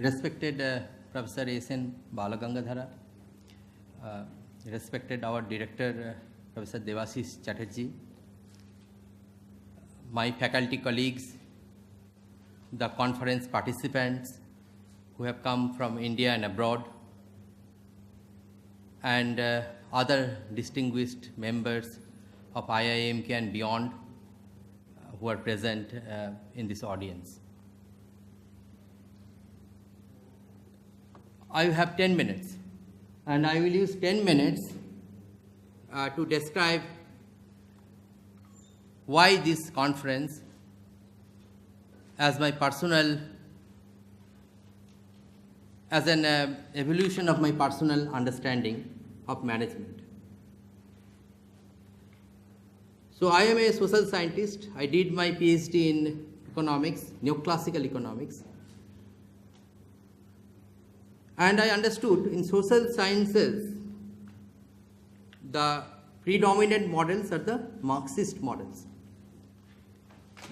Respected Professor A.S.N. Balagangadhara, respected our director, Professor Devasis Chatterjee, my faculty colleagues, the conference participants who have come from India and abroad, and other distinguished members of IIMK and beyond who are present in this audience. I have 10 minutes, and I will use 10 minutes to describe why this conference, as my personal, as an evolution of my personal understanding of management. So I am a social scientist. I did my PhD in economics, neoclassical economics. And I understood in social sciences, the predominant models are the Marxist models.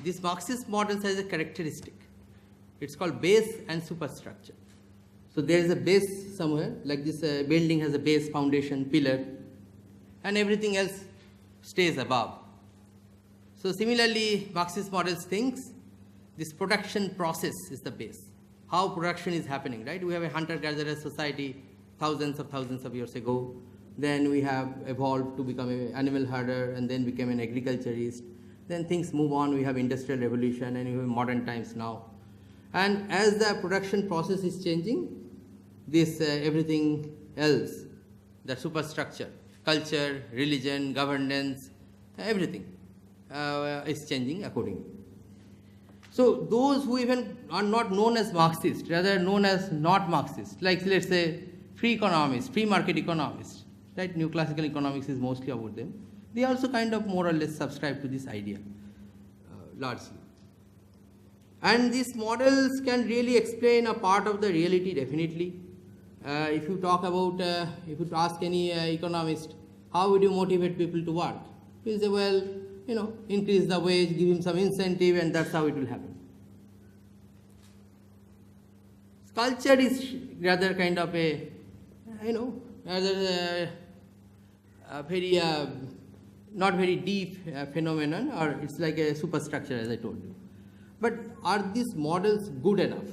These Marxist models has a characteristic. It's called base and superstructure. So there is a base somewhere, like this building has a base, foundation, pillar, and everything else stays above. So similarly, Marxist models thinks this production process is the base. How production is happening, right? We have a hunter-gatherer society thousands of years ago. Then we have evolved to become an animal herder and then became an agriculturist. Then things move on. We have industrial revolution and we have modern times now. And as the production process is changing, this everything else, the superstructure, culture, religion, governance, everything is changing accordingly. So those who even are not known as Marxists, rather known as not Marxists, like let's say free economists, free market economists, right? Neoclassical economics is mostly about them. They also kind of more or less subscribe to this idea, largely. And these models can really explain a part of the reality, definitely. If you talk about, if you ask any economist, how would you motivate people to work? He'll say, well, increase the wage, give him some incentive, and that's how it will happen. Culture is rather kind of a, rather a very, not very deep phenomenon, or it's like a superstructure, as I told you. But are these models good enough?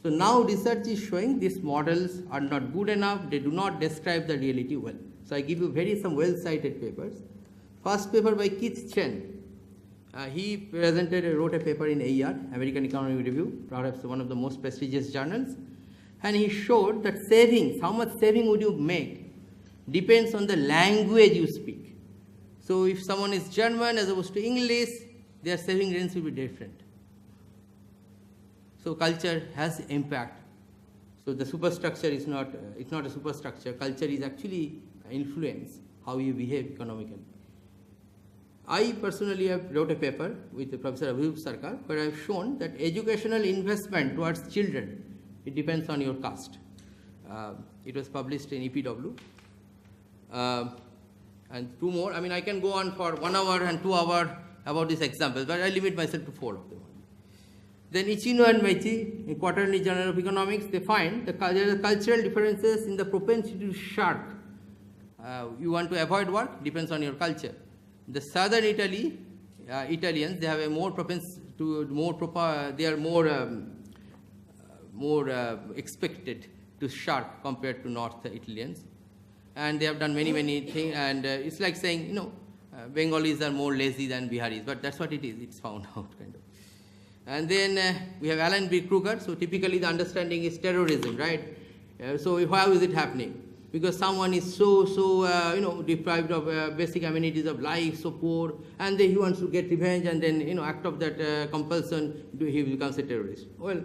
So now research is showing these models are not good enough, they do not describe the reality well. So I give you some well-cited papers. First paper by Keith Chen. He wrote a paper in AER, American Economic Review, perhaps one of the most prestigious journals. And he showed that savings, how much saving would you make, depends on the language you speak. So if someone is German as opposed to English, their saving range will be different. So culture has impact. So the superstructure is not, it's not a superstructure. Culture is actually influence how you behave economically. I personally have wrote a paper with Professor Abhijit Sarkar where I have shown that educational investment towards children, it depends on your caste. It was published in EPW. And two more, I can go on for 1 hour and 2 hours about this example, but I limit myself to 4 of them. Then Ichino and Meichi, in Quaternary Journal of Economics, they find that there are cultural differences in the propensity to shirk. You want to avoid work, depends on your culture. The southern Italy, Italians, they have a more propensity to they are more expected to shirk compared to North Italians. And they have done many things, and it's like saying, Bengalis are more lazy than Biharis, but that's what it is, it's found out kind of. And then we have Alan B. Kruger. So typically the understanding is terrorism, right? So how is it happening? Because someone is so deprived of basic amenities of life, so poor, and then he wants to get revenge, and then act of that compulsion, he becomes a terrorist. Well,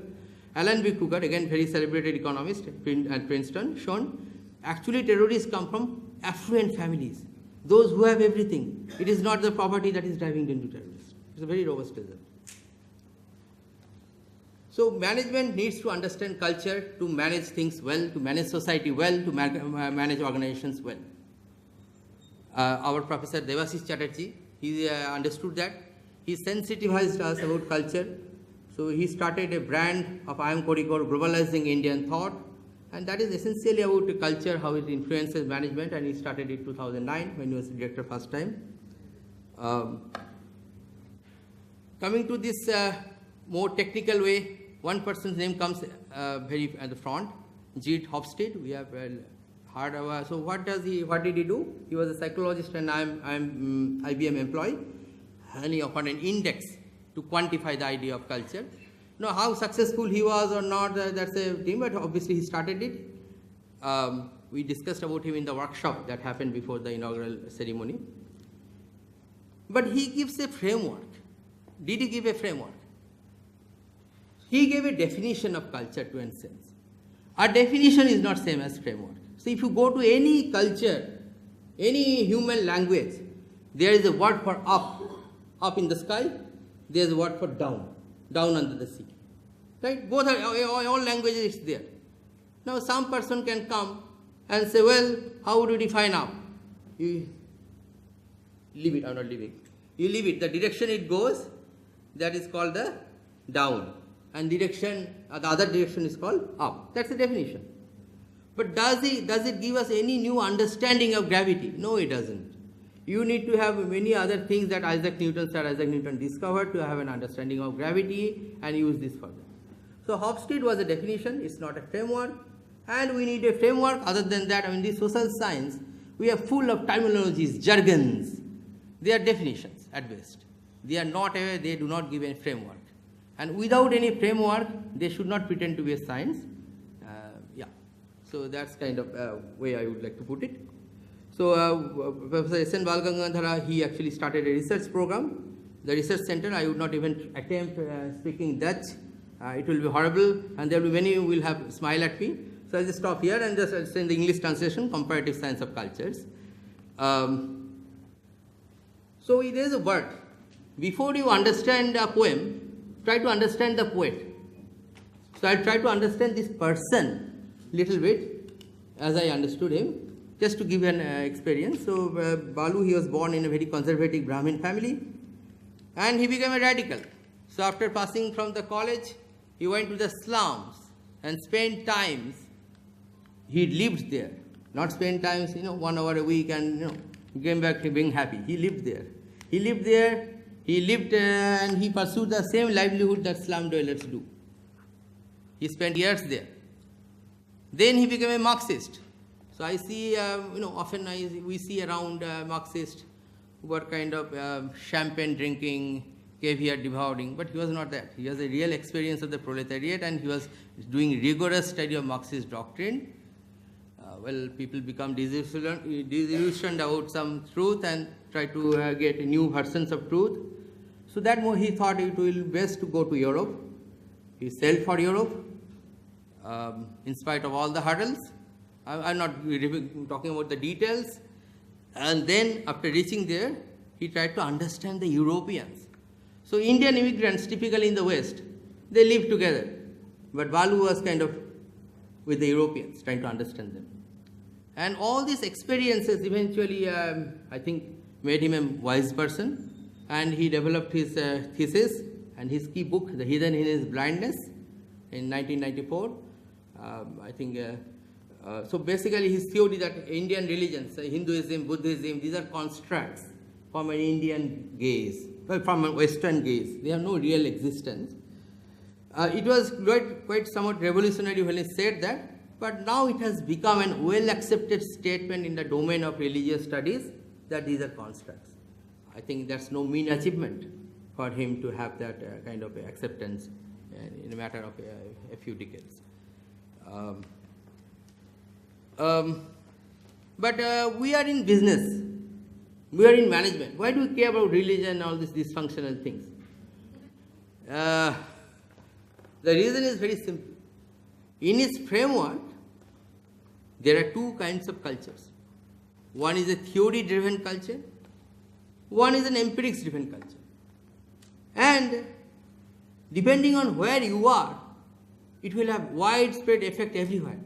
Alan B. Kruger, again very celebrated economist at Princeton, shown actually terrorists come from affluent families, those who have everything. It is not the property that is driving them to terrorists. It's a very robust result. So management needs to understand culture to manage things well, to manage society well, to manage organizations well. Our Professor Devasis Chatterjee, he understood that. He sensitized us about culture. So he started a brand of I Am Kodikor, globalizing Indian thought, and that is essentially about the culture, how it influences management, and he started it 2009 when he was director first time. Coming to this more technical way, one person's name comes very at the front, Geert Hofstede. We have heard of. So what did he do? He was a psychologist and I'm IBM employee, and he offered an index to quantify the idea of culture. Now, how successful he was or not, that's a thing, but obviously he started it. We discussed about him in the workshop that happened before the inaugural ceremony. But he gives a framework. Did he give a framework? He gave a definition of culture to a sense. Our definition is not same as framework. So if you go to any culture, any human language, there is a word for up in the sky, there is a word for down under the sea. Right? Both are, all languages is there. Now some person can come and say, well, how would you define up? You leave it, I'm not leaving. You leave it, the direction it goes, that is called the down. And direction, the other direction is called up. That's the definition. But does it give us any new understanding of gravity? No, it doesn't. You need to have many other things that Sir Isaac Newton discovered to have an understanding of gravity and use this further. So Hofstede was a definition, it's not a framework. And we need a framework. Other than that, I mean, the social science, we are full of terminologies, jargons. They are definitions at best. They do not give a framework. And without any framework, they should not pretend to be a science. So that's kind of way I would like to put it. So Professor S.N. Balgangadhara, he actually started a research program. The research center, I would not even attempt speaking Dutch. It will be horrible, and there will be many who will have smile at me. So I'll just stop here and just send the English translation, Comparative Science of Cultures. So there is a word. Before you understand a poem, try to understand the poet. So I'll try to understand this person little bit as I understood him, just to give an experience. So Balu, he was born in a very conservative Brahmin family, and he became a radical. So after passing from the college, he went to the slums and spent times. He lived there, not spend times, 1 hour a week and came back being happy. He lived there. And he pursued the same livelihood that slum dwellers do. He spent years there. Then he became a Marxist. So I see, often we see around Marxists who were kind of champagne drinking, caviar devouring, but he was not that. He has a real experience of the proletariat, and he was doing rigorous study of Marxist doctrine. People become disillusioned about some truth and try to get new versions of truth. So that more he thought it will be best to go to Europe. He sailed for Europe. In spite of all the hurdles. I'm not talking about the details. And then after reaching there, he tried to understand the Europeans. So Indian immigrants, typically in the West, they live together. But Balu was kind of with the Europeans, trying to understand them. And all these experiences eventually, I think, made him a wise person. And he developed his thesis and his key book, The Heathen in His Blindness, in 1994. So basically his theory that Indian religions, Hinduism, Buddhism, these are constructs from an Indian gaze, from a Western gaze. They have no real existence. It was quite somewhat revolutionary when he said that, but now it has become a well-accepted statement in the domain of religious studies that these are constructs. I think that's no mean achievement for him to have that kind of acceptance in a matter of a few decades. But we are in business, we are in management. Why do we care about religion and all these dysfunctional things? The reason is very simple. In its framework, there are two kinds of cultures. One is a theory-driven culture, one is an empirics-driven culture. And depending on where you are, it will have widespread effect everywhere.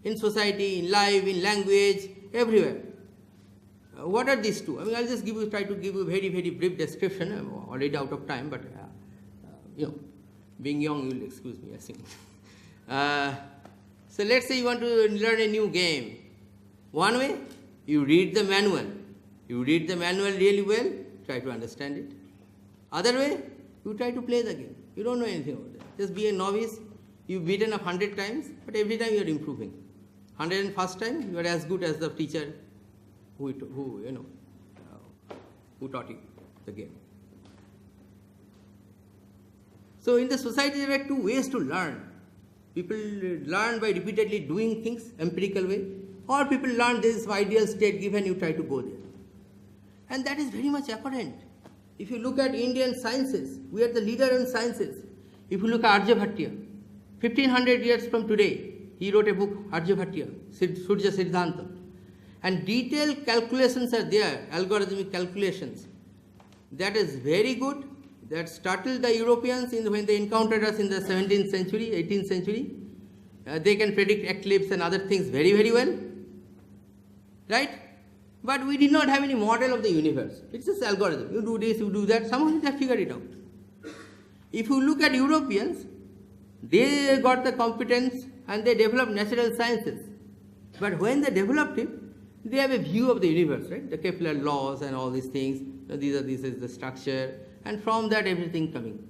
In society, in life, in language, everywhere. What are these two? I mean, I'll just try to give you a very, very brief description. I'm already out of time, but Being young, you will excuse me, I think. So let's say you want to learn a new game. One way, you read the manual. You read the manual really well, try to understand it. Other way, you try to play the game. You don't know anything about it. Just be a novice. You've beaten up 100 times, but every time you are improving. 101st time, you are as good as the teacher who taught you the game. So in the society, there are two ways to learn. People learn by repeatedly doing things, empirical way, or people learn this ideal state given, you try to go there. And that is very much apparent. If you look at Indian sciences, we are the leader in sciences. If you look at Aryabhatiya, 1500 years from today, he wrote a book, Aryabhatiya, Surya Siddhanta. And detailed calculations are there, algorithmic calculations. That is very good. That startled the Europeans when they encountered us in the 17th century, 18th century. They can predict eclipse and other things very, very well. Right? But we did not have any model of the universe. It's just algorithm. You do this, you do that. Somehow they figured it out. If you look at Europeans, they got the competence and they developed natural sciences. But when they developed it, they have a view of the universe, right? The Kepler laws and all these things. This is the structure. And from that, everything coming.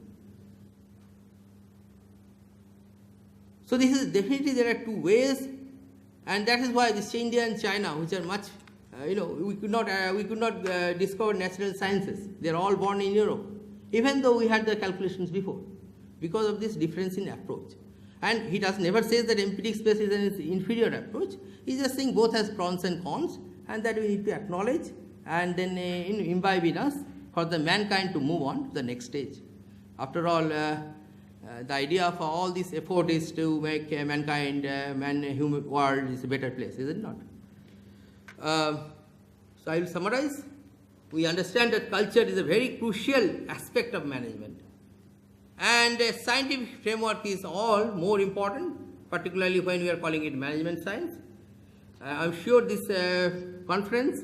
So this is definitely, there are two ways. And that is why this India and China, which are much, we could not discover natural sciences. They are all born in Europe, even though we had the calculations before, because of this difference in approach. And he never says that empiric space is an inferior approach. He's just saying both has pros and cons, and that we need to acknowledge and then imbibe in us for the mankind to move on to the next stage. After all, the idea of all this effort is to make mankind, human world is a better place, is it not? So I will summarize. We understand that culture is a very crucial aspect of management. And a scientific framework is all more important, particularly when we are calling it management science. I'm sure this conference,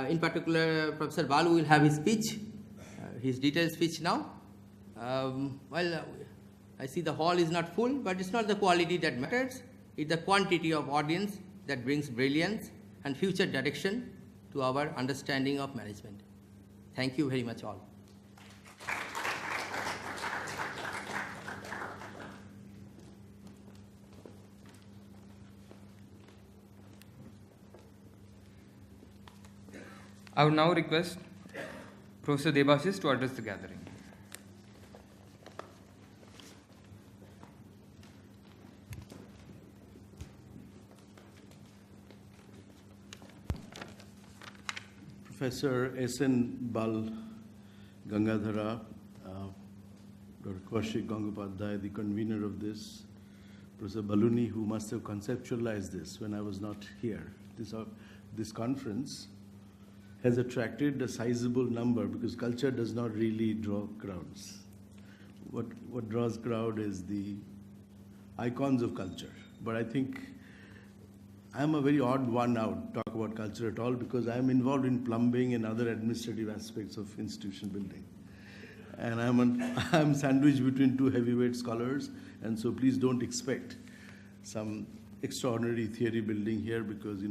in particular, Professor Balu will have his speech, his detailed speech now. I see the hall is not full, but it's not the quality that matters. It's the quantity of audience that brings brilliance and future direction to our understanding of management. Thank you very much all. I would now request Professor Debashis to address the gathering. Professor S.N. Bal Gangadhara, Dr. Kaushik Gangopadhyay, the convener of this, Professor Baluni, who must have conceptualized this when I was not here. This conference has attracted a sizable number because culture does not really draw crowds. What draws crowd is the icons of culture. But I think I'm a very odd one out to talk about culture at all because I'm involved in plumbing and other administrative aspects of institution building. And I'm sandwiched between two heavyweight scholars, and so please don't expect some extraordinary theory building here because,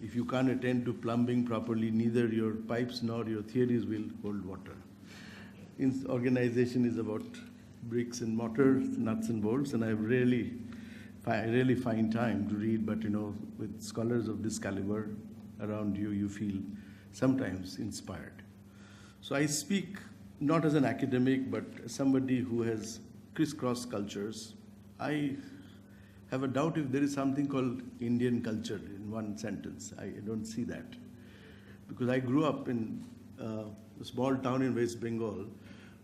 if you can't attend to plumbing properly, neither your pipes nor your theories will hold water. Organization is about bricks and mortar, nuts and bolts, and I really find time to read, but with scholars of this caliber around you, you feel sometimes inspired. So I speak not as an academic, but as somebody who has crisscrossed cultures. I have a doubt if there is something called Indian culture in one sentence. I don't see that. Because I grew up in a small town in West Bengal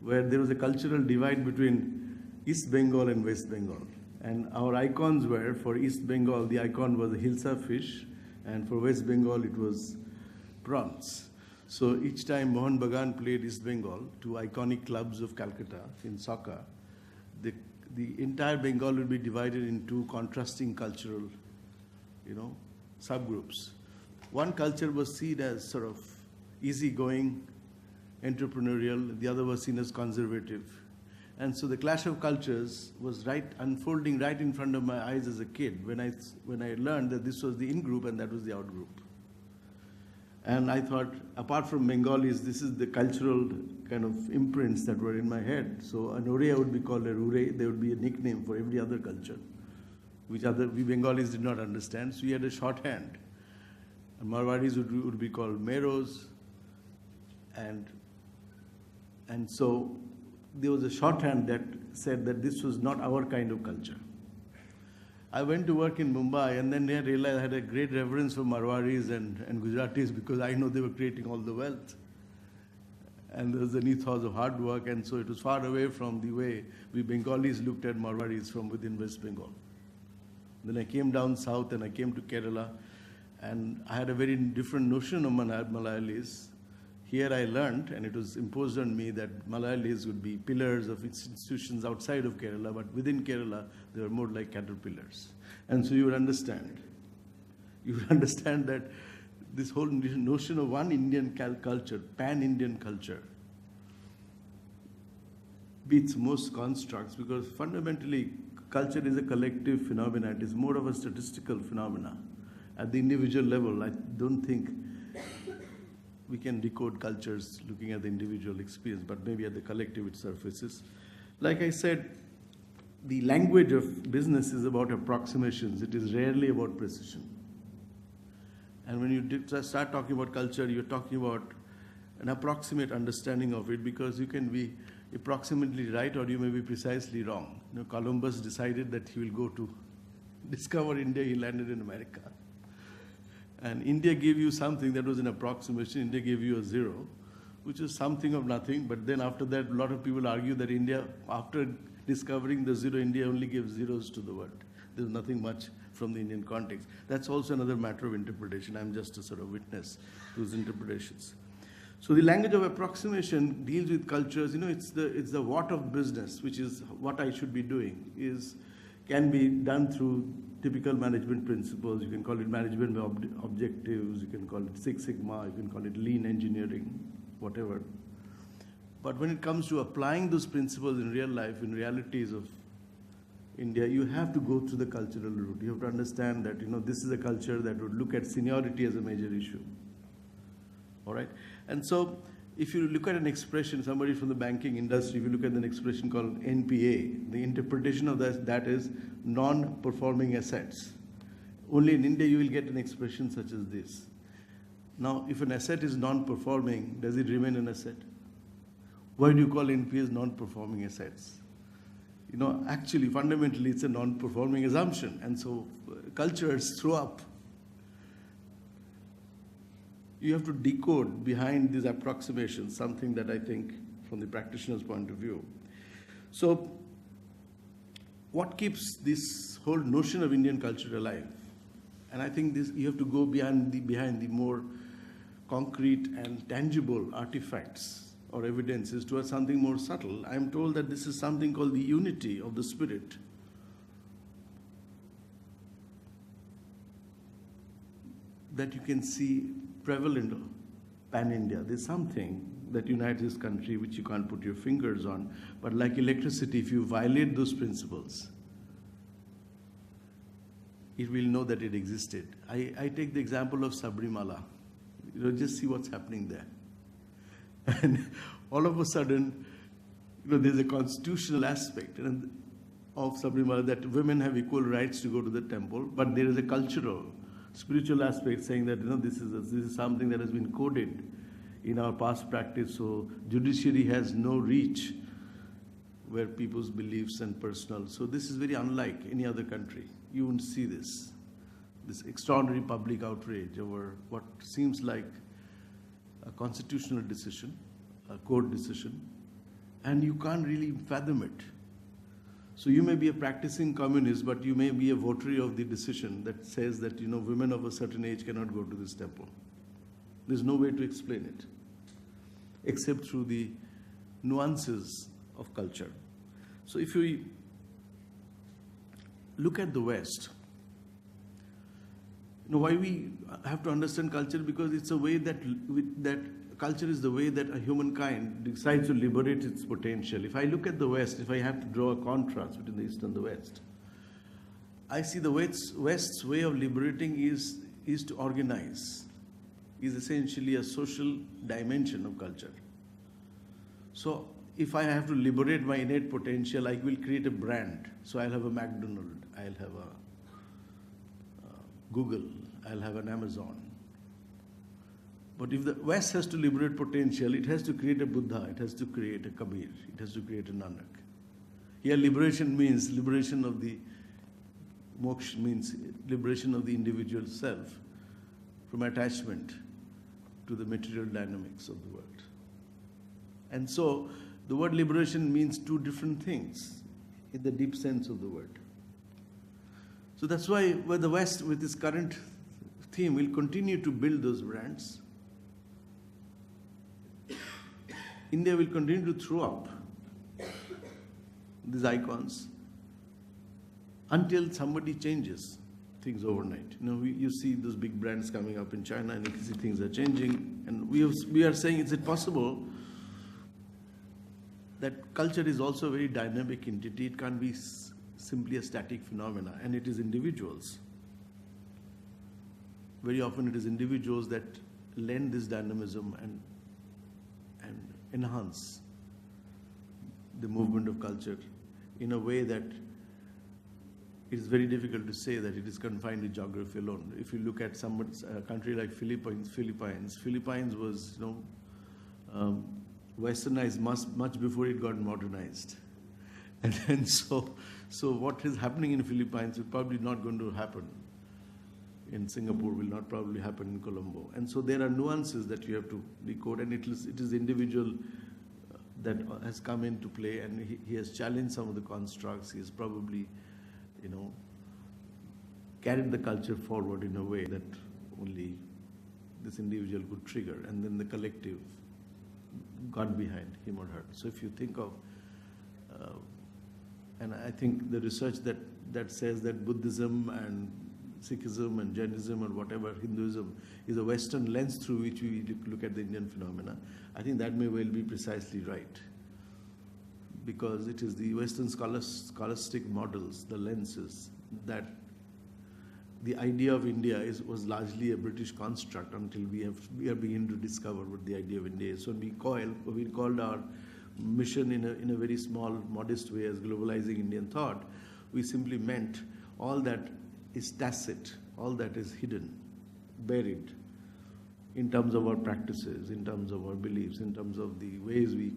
where there was a cultural divide between East Bengal and West Bengal. And our icons were, for East Bengal, the icon was a hilsa fish, and for West Bengal, it was prawns. So each time Mohan Bagan played East Bengal, two iconic clubs of Calcutta in soccer, the entire Bengal will be divided into contrasting cultural, subgroups. One culture was seen as sort of easygoing, entrepreneurial. The other was seen as conservative. And so the clash of cultures was unfolding right in front of my eyes as a kid when I learned that this was the in-group and that was the out-group. And I thought, apart from Bengalis, this is the cultural kind of imprints that were in my head. So an Orea would be called a Rure. There would be a nickname for every other culture, which we Bengalis did not understand. So we had a shorthand. And Marwadis would be called Meros. And so there was a shorthand that said that this was not our kind of culture. I went to work in Mumbai, and then I realized I had a great reverence for Marwaris and Gujaratis because I know they were creating all the wealth. And there was an ethos of hard work, and so it was far away from the way we Bengalis looked at Marwaris from within West Bengal. Then I came down south and I came to Kerala, and I had a very different notion of Malayalis. Here I learned, and it was imposed on me, that Malayalis would be pillars of institutions outside of Kerala, but within Kerala, they were more like caterpillars. And so you would understand that this whole notion of one Indian culture, pan-Indian culture, beats most constructs, because fundamentally, culture is a collective phenomenon. It is more of a statistical phenomena. At the individual level, I don't think we can decode cultures looking at the individual experience, but maybe at the collective it surfaces. Like I said, the language of business is about approximations. It is rarely about precision. And when you start talking about culture, you're talking about an approximate understanding of it, because you can be approximately right or you may be precisely wrong. Columbus decided that he will go to discover India. He landed in America. And India gave you something that was an approximation. India gave you a zero, which is something of nothing. But then after that, a lot of people argue that India, after discovering the zero, India only gives zeros to the world. There's nothing much from the Indian context. That's also another matter of interpretation. I'm just a sort of witness to those interpretations. So the language of approximation deals with cultures. It's the what of business, which is what I should be doing, can be done through typical management principles. You can call it management objectives, you can call it Six Sigma, you can call it lean engineering, whatever. But when it comes to applying those principles in real life, in realities of India, you have to go through the cultural route. You have to understand that, this is a culture that would look at seniority as a major issue. All right? And so if you look at an expression, somebody from the banking industry, if you look at an expression called NPA, the interpretation of that is non-performing assets. Only in India you will get an expression such as this. Now, if an asset is non-performing, does it remain an asset? Why do you call NPAs non-performing assets? Actually, fundamentally, it's a non-performing assumption. And so cultures throw up. You have to decode behind these approximations, something that I think from the practitioner's point of view. So what keeps this whole notion of Indian culture alive? And I think you have to go behind the more concrete and tangible artifacts or evidences towards something more subtle. I'm told that this is something called the unity of the spirit. That you can see prevalent pan-India. There's something that unites this country which you can't put your fingers on. But like electricity, if you violate those principles, it will know that it existed. I take the example of Sabrimala. Just see what's happening there. And all of a sudden, there's a constitutional aspect of Sabrimala that women have equal rights to go to the temple, but there is a cultural, spiritual aspect saying that this is something that has been coded in our past practice. So judiciary has no reach where people's beliefs and personal. So this is very unlike any other country. You won't see this extraordinary public outrage over what seems like a constitutional decision, a court decision, and you can't really fathom it. So you may be a practicing communist, but you may be a votary of the decision that says that, women of a certain age cannot go to this temple. There's no way to explain it, except through the nuances of culture. So if we look at the West, why we have to understand culture, because it's a way that culture is the way that a humankind decides to liberate its potential. If I look at the West, if I have to draw a contrast between the East and the West, I see the West's way of liberating is to organize, is essentially a social dimension of culture. So if I have to liberate my innate potential, I will create a brand. So I'll have a McDonald's, I'll have a Google, I'll have an Amazon. But if the West has to liberate potential, it has to create a Buddha, it has to create a Kabir, it has to create a Nanak. Here liberation means liberation of the moksha, means liberation of the individual self from attachment to the material dynamics of the world. And so the word liberation means two different things in the deep sense of the word. So that's why the West, with its current theme, will continue to build those brands. India will continue to throw up these icons until somebody changes things overnight. You see those big brands coming up in China, and you can see things are changing. And we are saying, is it possible that culture is also a very dynamic entity? It can't be simply a static phenomena, and it is individuals. Very often it is individuals that lend this dynamism and enhance the movement of culture in a way that it is very difficult to say that it is confined to geography alone. If you look at a country like Philippines was westernized much before it got modernized. And then so what is happening in Philippines is probably not going to happen in Singapore, will not probably happen in Colombo. And so there are nuances that you have to decode, and it is the individual that has come into play, and he has challenged some of the constructs. He has probably, carried the culture forward in a way that only this individual could trigger, and then the collective got behind him or her. So if you think of, and I think the research that says that Buddhism and Sikhism and Jainism or whatever, Hinduism, is a Western lens through which we look at the Indian phenomena, I think that may well be precisely right. Because it is the Western scholastic models, the lenses, that the idea of India was largely a British construct until we are beginning to discover what the idea of India is. So we called our mission in a very small, modest way as globalizing Indian thought. We simply meant all that is tacit, all that is hidden, buried, in terms of our practices, in terms of our beliefs, in terms of the ways we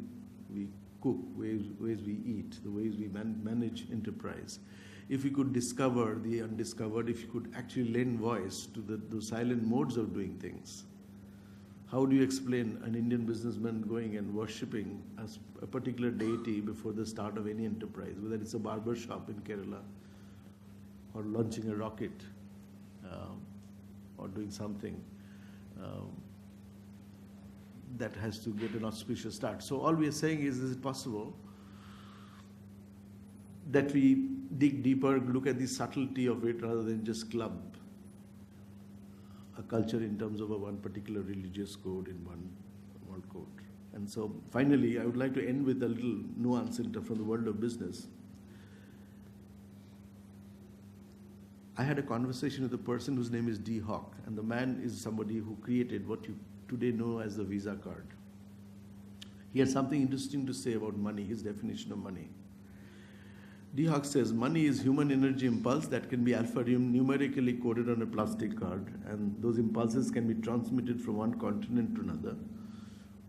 cook, ways we eat, the ways we manage enterprise. If we could discover the undiscovered, if you could actually lend voice to those silent modes of doing things, how do you explain an Indian businessman going and worshipping a particular deity before the start of any enterprise, whether it's a barber shop in Kerala, or launching a rocket, or doing something that has to get an auspicious start. So all we are saying is it possible that we dig deeper, look at the subtlety of it, rather than just club a culture in terms of one particular religious code in one world code. And so finally, I would like to end with a little nuance from the world of business. I had a conversation with a person whose name is D. Hawk, and the man is somebody who created what you today know as the Visa card. He had something interesting to say about money, his definition of money. D. Hawk says, money is human energy impulse that can be alphanumerically coded on a plastic card, and those impulses can be transmitted from one continent to another,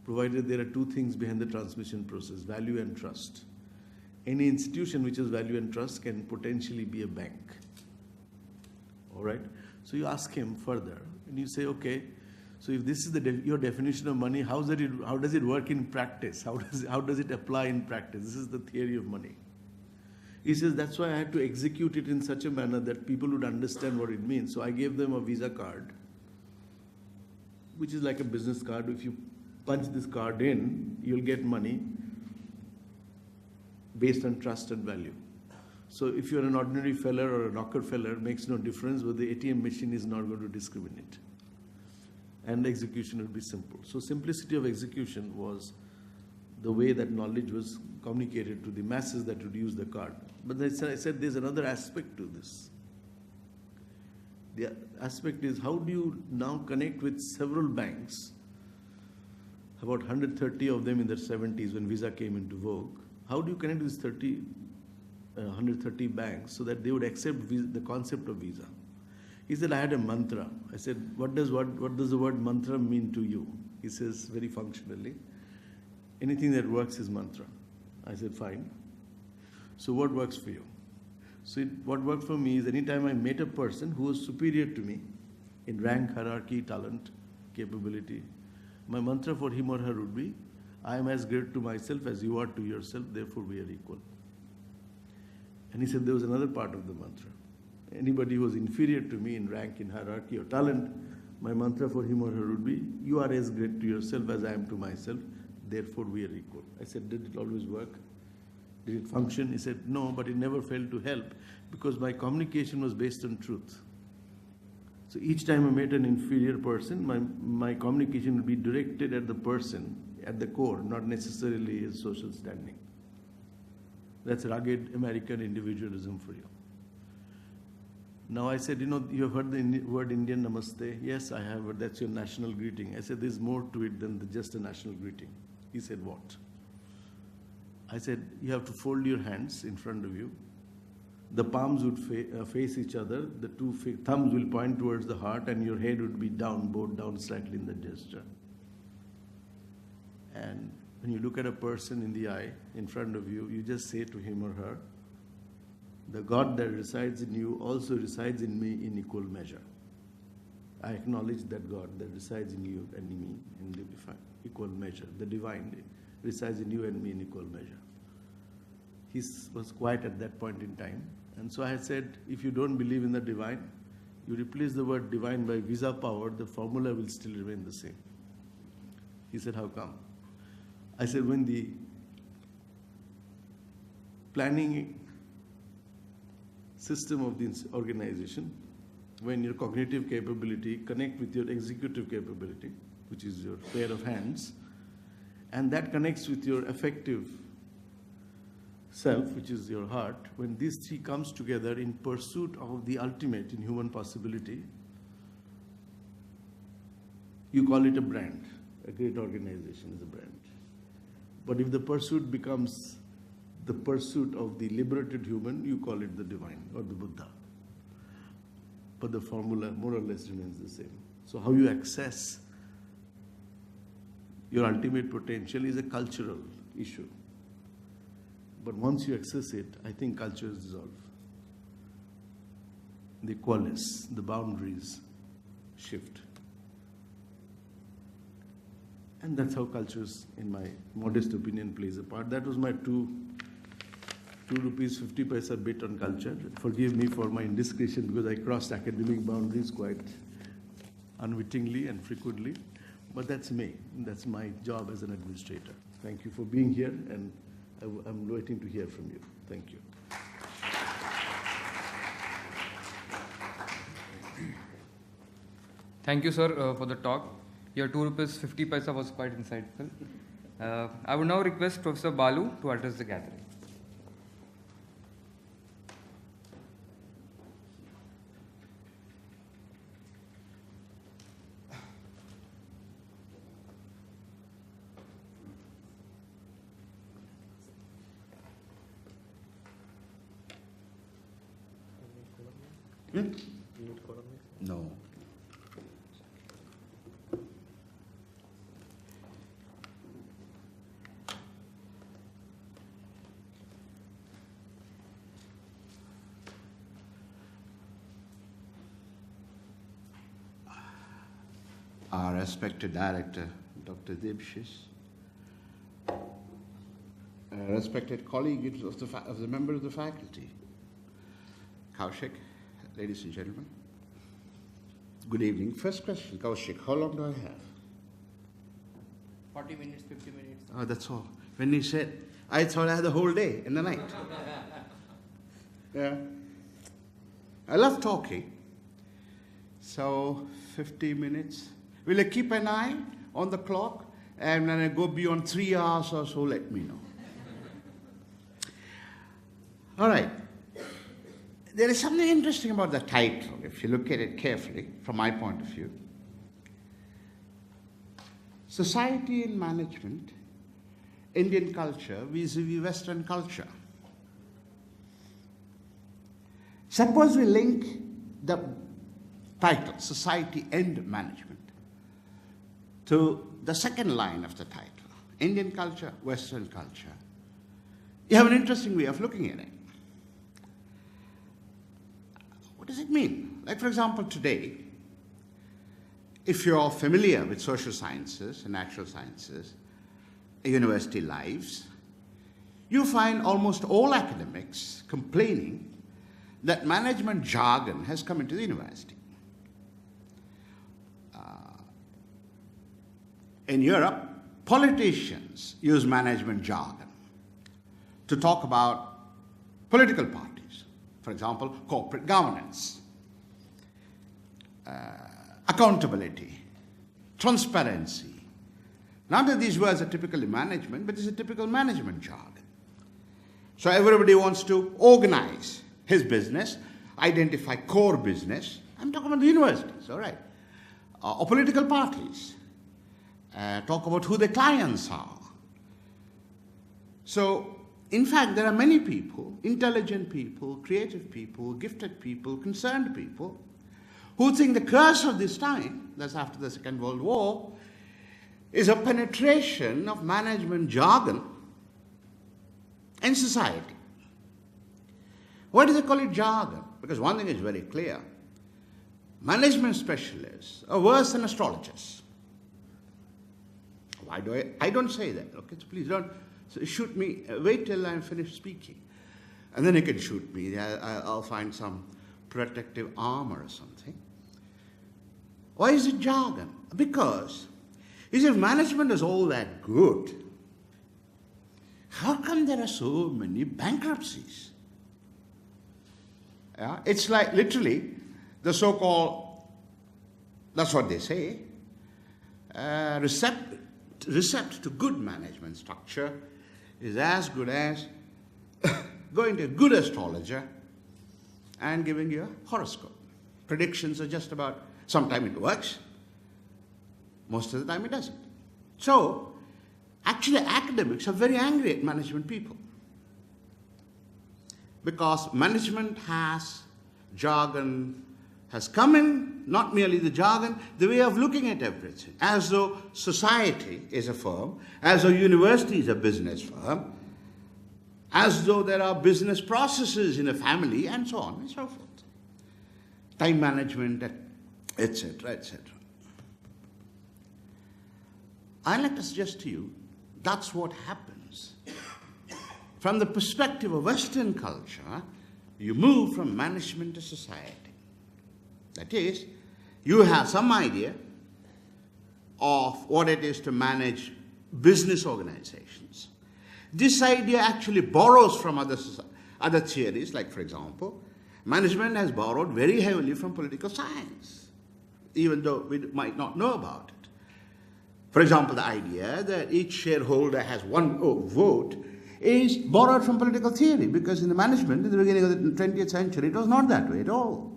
provided there are two things behind the transmission process, value and trust. Any institution which has value and trust can potentially be a bank. All right? So you ask him further, and you say, okay, so if this is your definition of money, how does it work in practice? How does it apply in practice? This is the theory of money. He says, that's why I had to execute it in such a manner that people would understand what it means. So I gave them a Visa card, which is like a business card. If you punch this card in, you'll get money based on trust and value. So if you're an ordinary feller or a Rockefeller, it makes no difference, but the ATM machine is not going to discriminate. and execution would be simple. So simplicity of execution was the way that knowledge was communicated to the masses that would use the card. But I said there's another aspect to this. The aspect is, how do you now connect with several banks, about 130 of them in the 70s when Visa came into vogue? How do you connect with 130 banks so that they would accept the concept of Visa? He said, I had a mantra. I said, what does the word mantra mean to you? He says, very functionally, anything that works is mantra. I said, fine. So what works for you? So what worked for me is, anytime I met a person who was superior to me in rank, hierarchy, talent, capability, my mantra for him or her would be, I am as great to myself as you are to yourself, therefore we are equal. And he said there was another part of the mantra. Anybody who was inferior to me in rank, in hierarchy or talent, my mantra for him or her would be, you are as great to yourself as I am to myself, therefore we are equal. I said, did it always work? Did it function? He said, no, but it never failed to help because my communication was based on truth. So each time I met an inferior person, my communication would be directed at the person, at the core, not necessarily his social standing. That's rugged American individualism for you. Now I said, you have heard the word Indian Namaste? Yes, I have heard. That's your national greeting. I said, there's more to it than just a national greeting. He said, what? I said, you have to fold your hands in front of you. The palms would face each other. The two thumbs will point towards the heart and your head would be down, bowed down slightly in the gesture. And when you look at a person in the eye in front of you, you just say to him or her, the God that resides in you also resides in me in equal measure. I acknowledge that God that resides in you and in me in equal measure. The divine resides in you and me in equal measure. He was quiet at that point in time. And so I had said, if you don't believe in the divine, you replace the word divine by Visa power, the formula will still remain the same. He said, how come? I said, when the planning system of the organization, when your cognitive capability connect with your executive capability, which is your pair of hands, and that connects with your affective self, which is your heart, when these three comes together in pursuit of the ultimate in human possibility, you call it a brand. A great organization is a brand. But if the pursuit becomes the pursuit of the liberated human, you call it the divine or the Buddha. But the formula more or less remains the same. So how you access your ultimate potential is a cultural issue. But once you access it, I think cultures dissolve. They coalesce, the boundaries shift. And that's how cultures, in my modest opinion, plays a part. That was my 2 rupees 50 paisa bit on culture. Forgive me for my indiscretion because I crossed academic boundaries quite unwittingly and frequently. But that's me. That's my job as an administrator. Thank you for being here, and I'm waiting to hear from you. Thank you. Thank you, sir, for the talk. Your 2 rupees 50 paisa was quite insightful. I would now request Professor Balu to address the gathering. No. Our respected director, Dr. Debshis, respected colleague of the member of the faculty, Kaushik, ladies and gentlemen. Good evening. First question, Kaushik, how long do I have? 40 minutes, 50 minutes. Oh, that's all. When he said, I thought I had the whole day and the night. Yeah. I love talking. So 50 minutes. Will you keep an eye on the clock? And when I go beyond 3 hours or so, let me know. All right. There is something interesting about the title, if you look at it carefully, from my point of view. Society and Management, Indian Culture vis-à-vis Western Culture. Suppose we link the title, Society and Management, to the second line of the title, Indian Culture, Western Culture. You have an interesting way of looking at it. What does it mean? Like, for example, today, if you're familiar with social sciences and natural sciences, university lives, you find almost all academics complaining that management jargon has come into the university. In Europe, politicians use management jargon to talk about political parties. For example, corporate governance, accountability, transparency. Not that these words are typically management, but this is a typical management jargon. So everybody wants to organize his business, identify core business. I'm talking about the universities, all right, or political parties. Talk about who the clients are. So, in fact, there are many people, intelligent people, creative people, gifted people, concerned people, who think the curse of this time, that's after the Second World War, is a penetration of management jargon in society. Why do they call it jargon? Because one thing is very clear. Management specialists are worse than astrologers. Why do I don't say that, okay? So please don't shoot me. Wait till I'm finished speaking. And then you can shoot me. I'll find some protective armor or something. Why is it jargon? Because if management is all that good, how come there are so many bankruptcies? Yeah? It's like literally the so-called, that's what they say, recept to good management structure is as good as going to a good astrologer and giving you a horoscope. Predictions are just about, sometimes it works, most of the time it doesn't. So, actually academics are very angry at management people because management has jargon, has come in, not merely the jargon, the way of looking at everything, as though society is a firm, as though university is a business firm, as though there are business processes in a family, and so on and so forth. Time management, etc., etc. I'd like to suggest to you, that's what happens. From the perspective of Western culture, you move from management to society. That is, you have some idea of what it is to manage business organizations. This idea actually borrows from other theories, like, for example, management has borrowed very heavily from political science, even though we might not know about it. For example, the idea that each shareholder has one vote is borrowed from political theory, because in the management, in the beginning of the 20th century, it was not that way at all.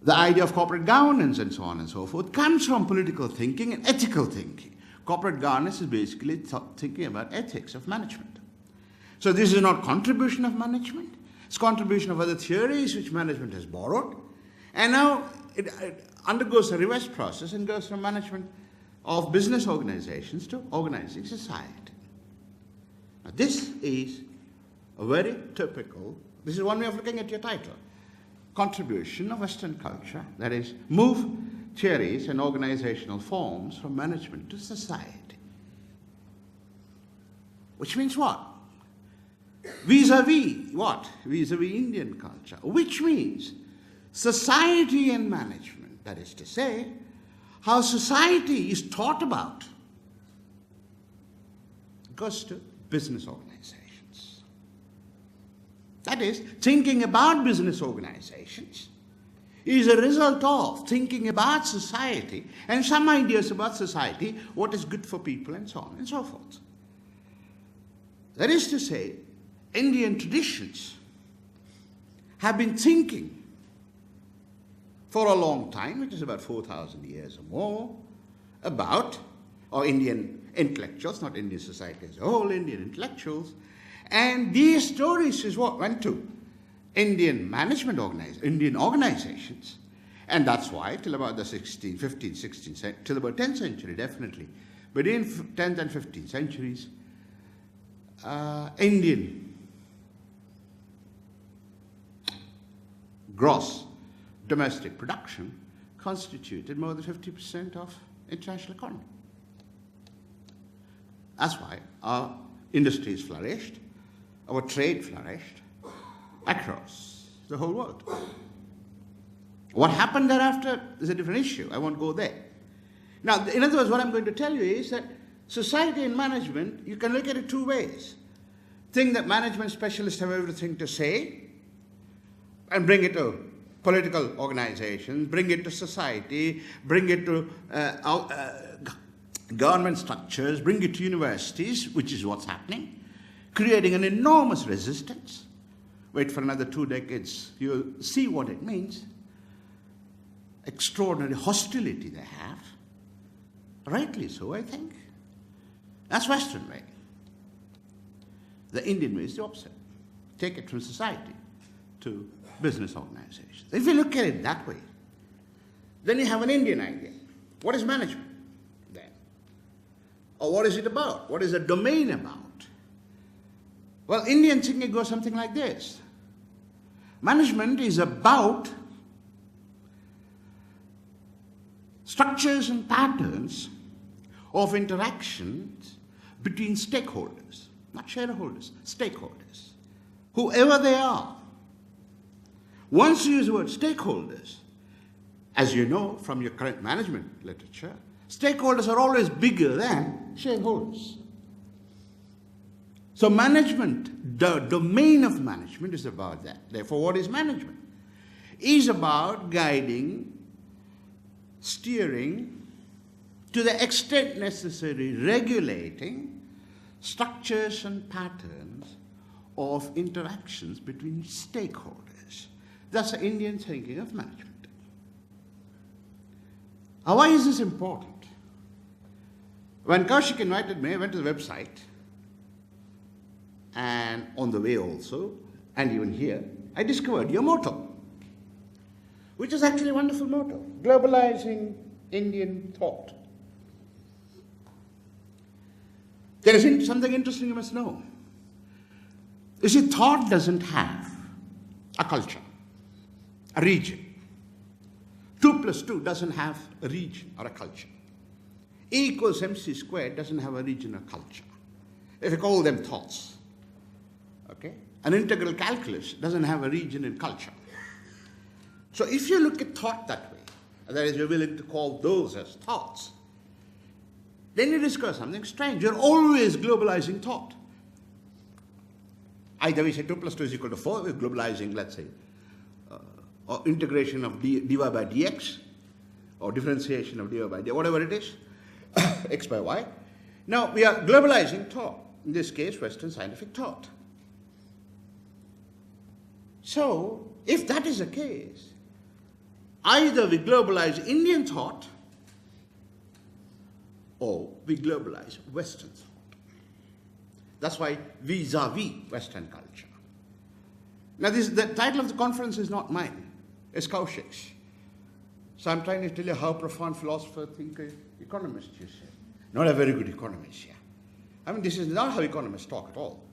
The idea of corporate governance and so on and so forth comes from political thinking and ethical thinking. Corporate governance is basically thinking about ethics of management. So this is not contribution of management, it's contribution of other theories which management has borrowed, and now it undergoes a reverse process and goes from management of business organizations to organizing society. Now this is a very typical, this is one way of looking at your title, contribution of Western culture, that is, move theories and organizational forms from management to society. Which means what? Vis-à-vis what? Vis-à-vis Indian culture, which means society and management, that is to say, how society is taught about, goes to business organizations. That is, thinking about business organizations is a result of thinking about society and some ideas about society, what is good for people and so on and so forth. That is to say, Indian traditions have been thinking for a long time, which is about 4,000 years or more, about, or Indian intellectuals, not Indian society as a whole, Indian intellectuals, and these stories is what went to Indian Indian organizations, and that's why till about the 15th, 16th, till about 10th century definitely, between 10th and 15th centuries, Indian gross domestic production constituted more than 50% of international economy. That's why our industries flourished, our trade flourished across the whole world. What happened thereafter is a different issue. I won't go there. Now, in other words, what I'm going to tell you is that society and management, you can look at it two ways. Think that management specialists have everything to say and bring it to political organizations, bring it to society, bring it to government structures, bring it to universities, which is what's happening, creating an enormous resistance. Wait for another 2 decades, you'll see what it means. Extraordinary hostility they have. Rightly so, I think. That's Western way. The Indian way is the opposite. Take it from society to business organizations. If you look at it that way, then you have an Indian idea. What is management then? Or what is it about? What is the domain about? Well, Indian thinking goes something like this. Management is about structures and patterns of interactions between stakeholders, not shareholders, stakeholders, whoever they are. Once you use the word stakeholders, as you know from your current management literature, stakeholders are always bigger than shareholders. So management, the domain of management is about that. Therefore, what is management? Is about guiding, steering, to the extent necessary, regulating structures and patterns of interactions between stakeholders. That's the Indian thinking of management. Now, why is this important? When Kaushik invited me, I went to the website, and on the way also, and even here, I discovered your motto, which is actually a wonderful motto, globalizing Indian thought. There is something interesting you must know. You see, thought doesn't have a culture, a region. 2 plus 2 doesn't have a region or a culture. E equals mc squared doesn't have a region or culture. If you call them thoughts, okay? An integral calculus doesn't have a region and culture. So if you look at thought that way, that is, you're willing to call those as thoughts, then you discover something strange. You're always globalizing thought. Either we say 2 plus 2 is equal to 4, we're globalizing, let's say, or integration of dy by dx, or differentiation of dy by dx, whatever it is, x by y. Now, we are globalizing thought, in this case, Western scientific thought. So, if that is the case, either we globalize Indian thought, or we globalize Western thought. That's why vis-à-vis Western culture. Now, the title of the conference is not mine, it's Kaushik's. So I'm trying to tell you how profound philosopher, thinker, economist you say. Not a very good economist, yeah. I mean, this is not how economists talk at all.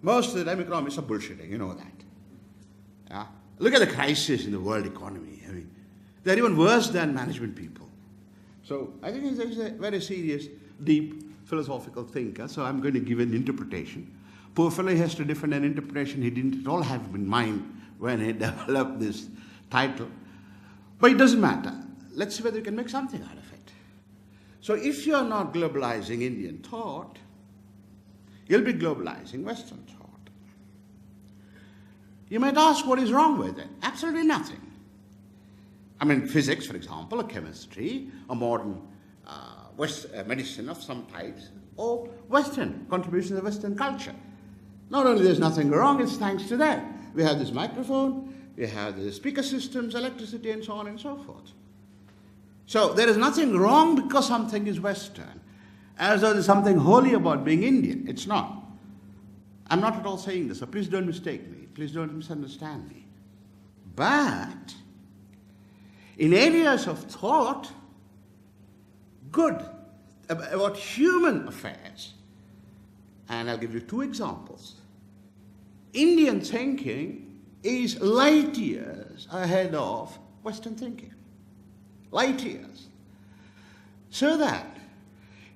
Most of the time, economists are bullshitting, you know that. Yeah? Look at the crisis in the world economy. I mean, they're even worse than management people. So I think he's a very serious, deep, philosophical thinker, so I'm going to give an interpretation. Poor fellow has to defend an interpretation he didn't at all have in mind when he developed this title. But it doesn't matter. Let's see whether we can make something out of it. So if you're not globalizing Indian thought, you'll be globalizing Western thought. You might ask what is wrong with it. Absolutely nothing. I mean, physics, for example, or chemistry, or modern medicine of some types, or Western, contributions of Western culture. Not only there's nothing wrong, it's thanks to that. We have this microphone, we have the speaker systems, electricity, and so on and so forth. So there is nothing wrong because something is Western, as though there's something holy about being Indian. It's not. I'm not at all saying this, so please don't mistake me. Please don't misunderstand me. But in areas of thought, good, about human affairs, and I'll give you two examples. Indian thinking is light years ahead of Western thinking. Light years. So that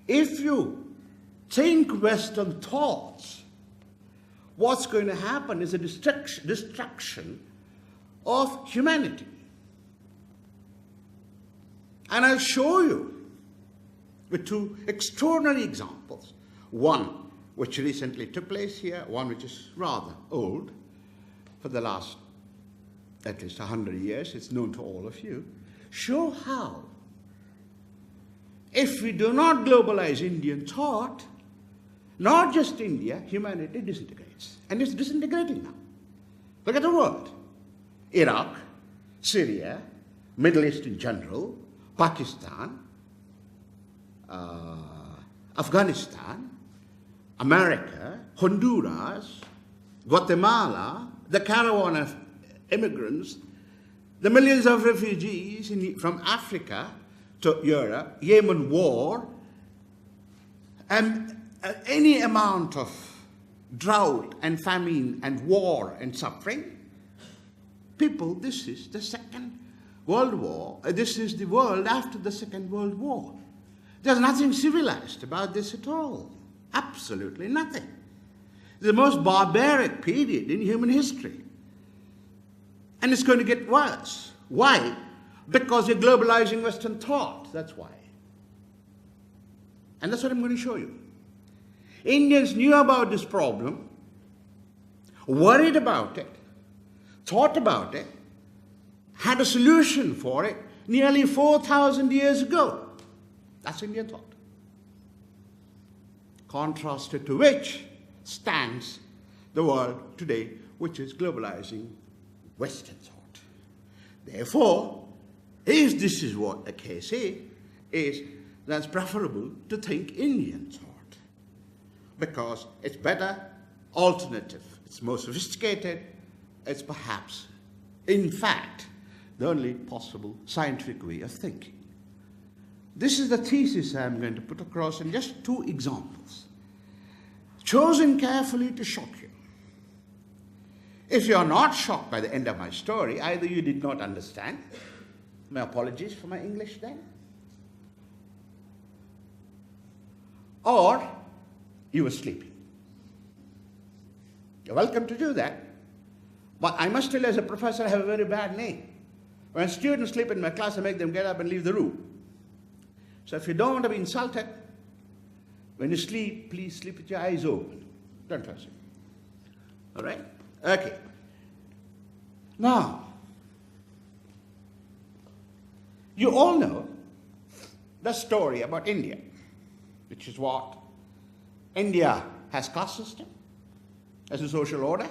if you think Western thoughts, what's going to happen is a destruction of humanity. And I'll show you with two extraordinary examples. One which recently took place here, one which is rather old, for the last at least 100 years, it's known to all of you, show how, if we do not globalize Indian thought, not just India, humanity disintegrates. And it's disintegrating now. Look at the world. Iraq, Syria, Middle East in general, Pakistan, Afghanistan, America, Honduras, Guatemala, the caravan of immigrants, the millions of refugees from Africa to Europe, Yemen war, and any amount of drought and famine and war and suffering. People, this is the Second World War. This is the world after the Second World War. There's nothing civilized about this at all. Absolutely nothing. The most barbaric period in human history. And it's going to get worse. Why? Because you're globalizing Western thought. That's why. And that's what I'm going to show you. Indians knew about this problem, worried about it, thought about it, had a solution for it nearly 4,000 years ago. That's Indian thought. Contrasted to which stands the world today, which is globalizing Western thought. Therefore, if this is what the case is that's preferable to think Indian thought. Because it's better, alternative, it's more sophisticated, it's perhaps, in fact, the only possible scientific way of thinking. This is the thesis I'm going to put across in just two examples, chosen carefully to shock you. If you are not shocked by the end of my story, either you did not understand, my apologies for my English then, or you were sleeping. You're welcome to do that. But I must tell you, as a professor, I have a very bad name. When students sleep in my class, I make them get up and leave the room. So if you don't want to be insulted, when you sleep, please sleep with your eyes open. Don't touch it. All right? Okay. Now, you all know the story about India, which is what? India has caste system, has a social order.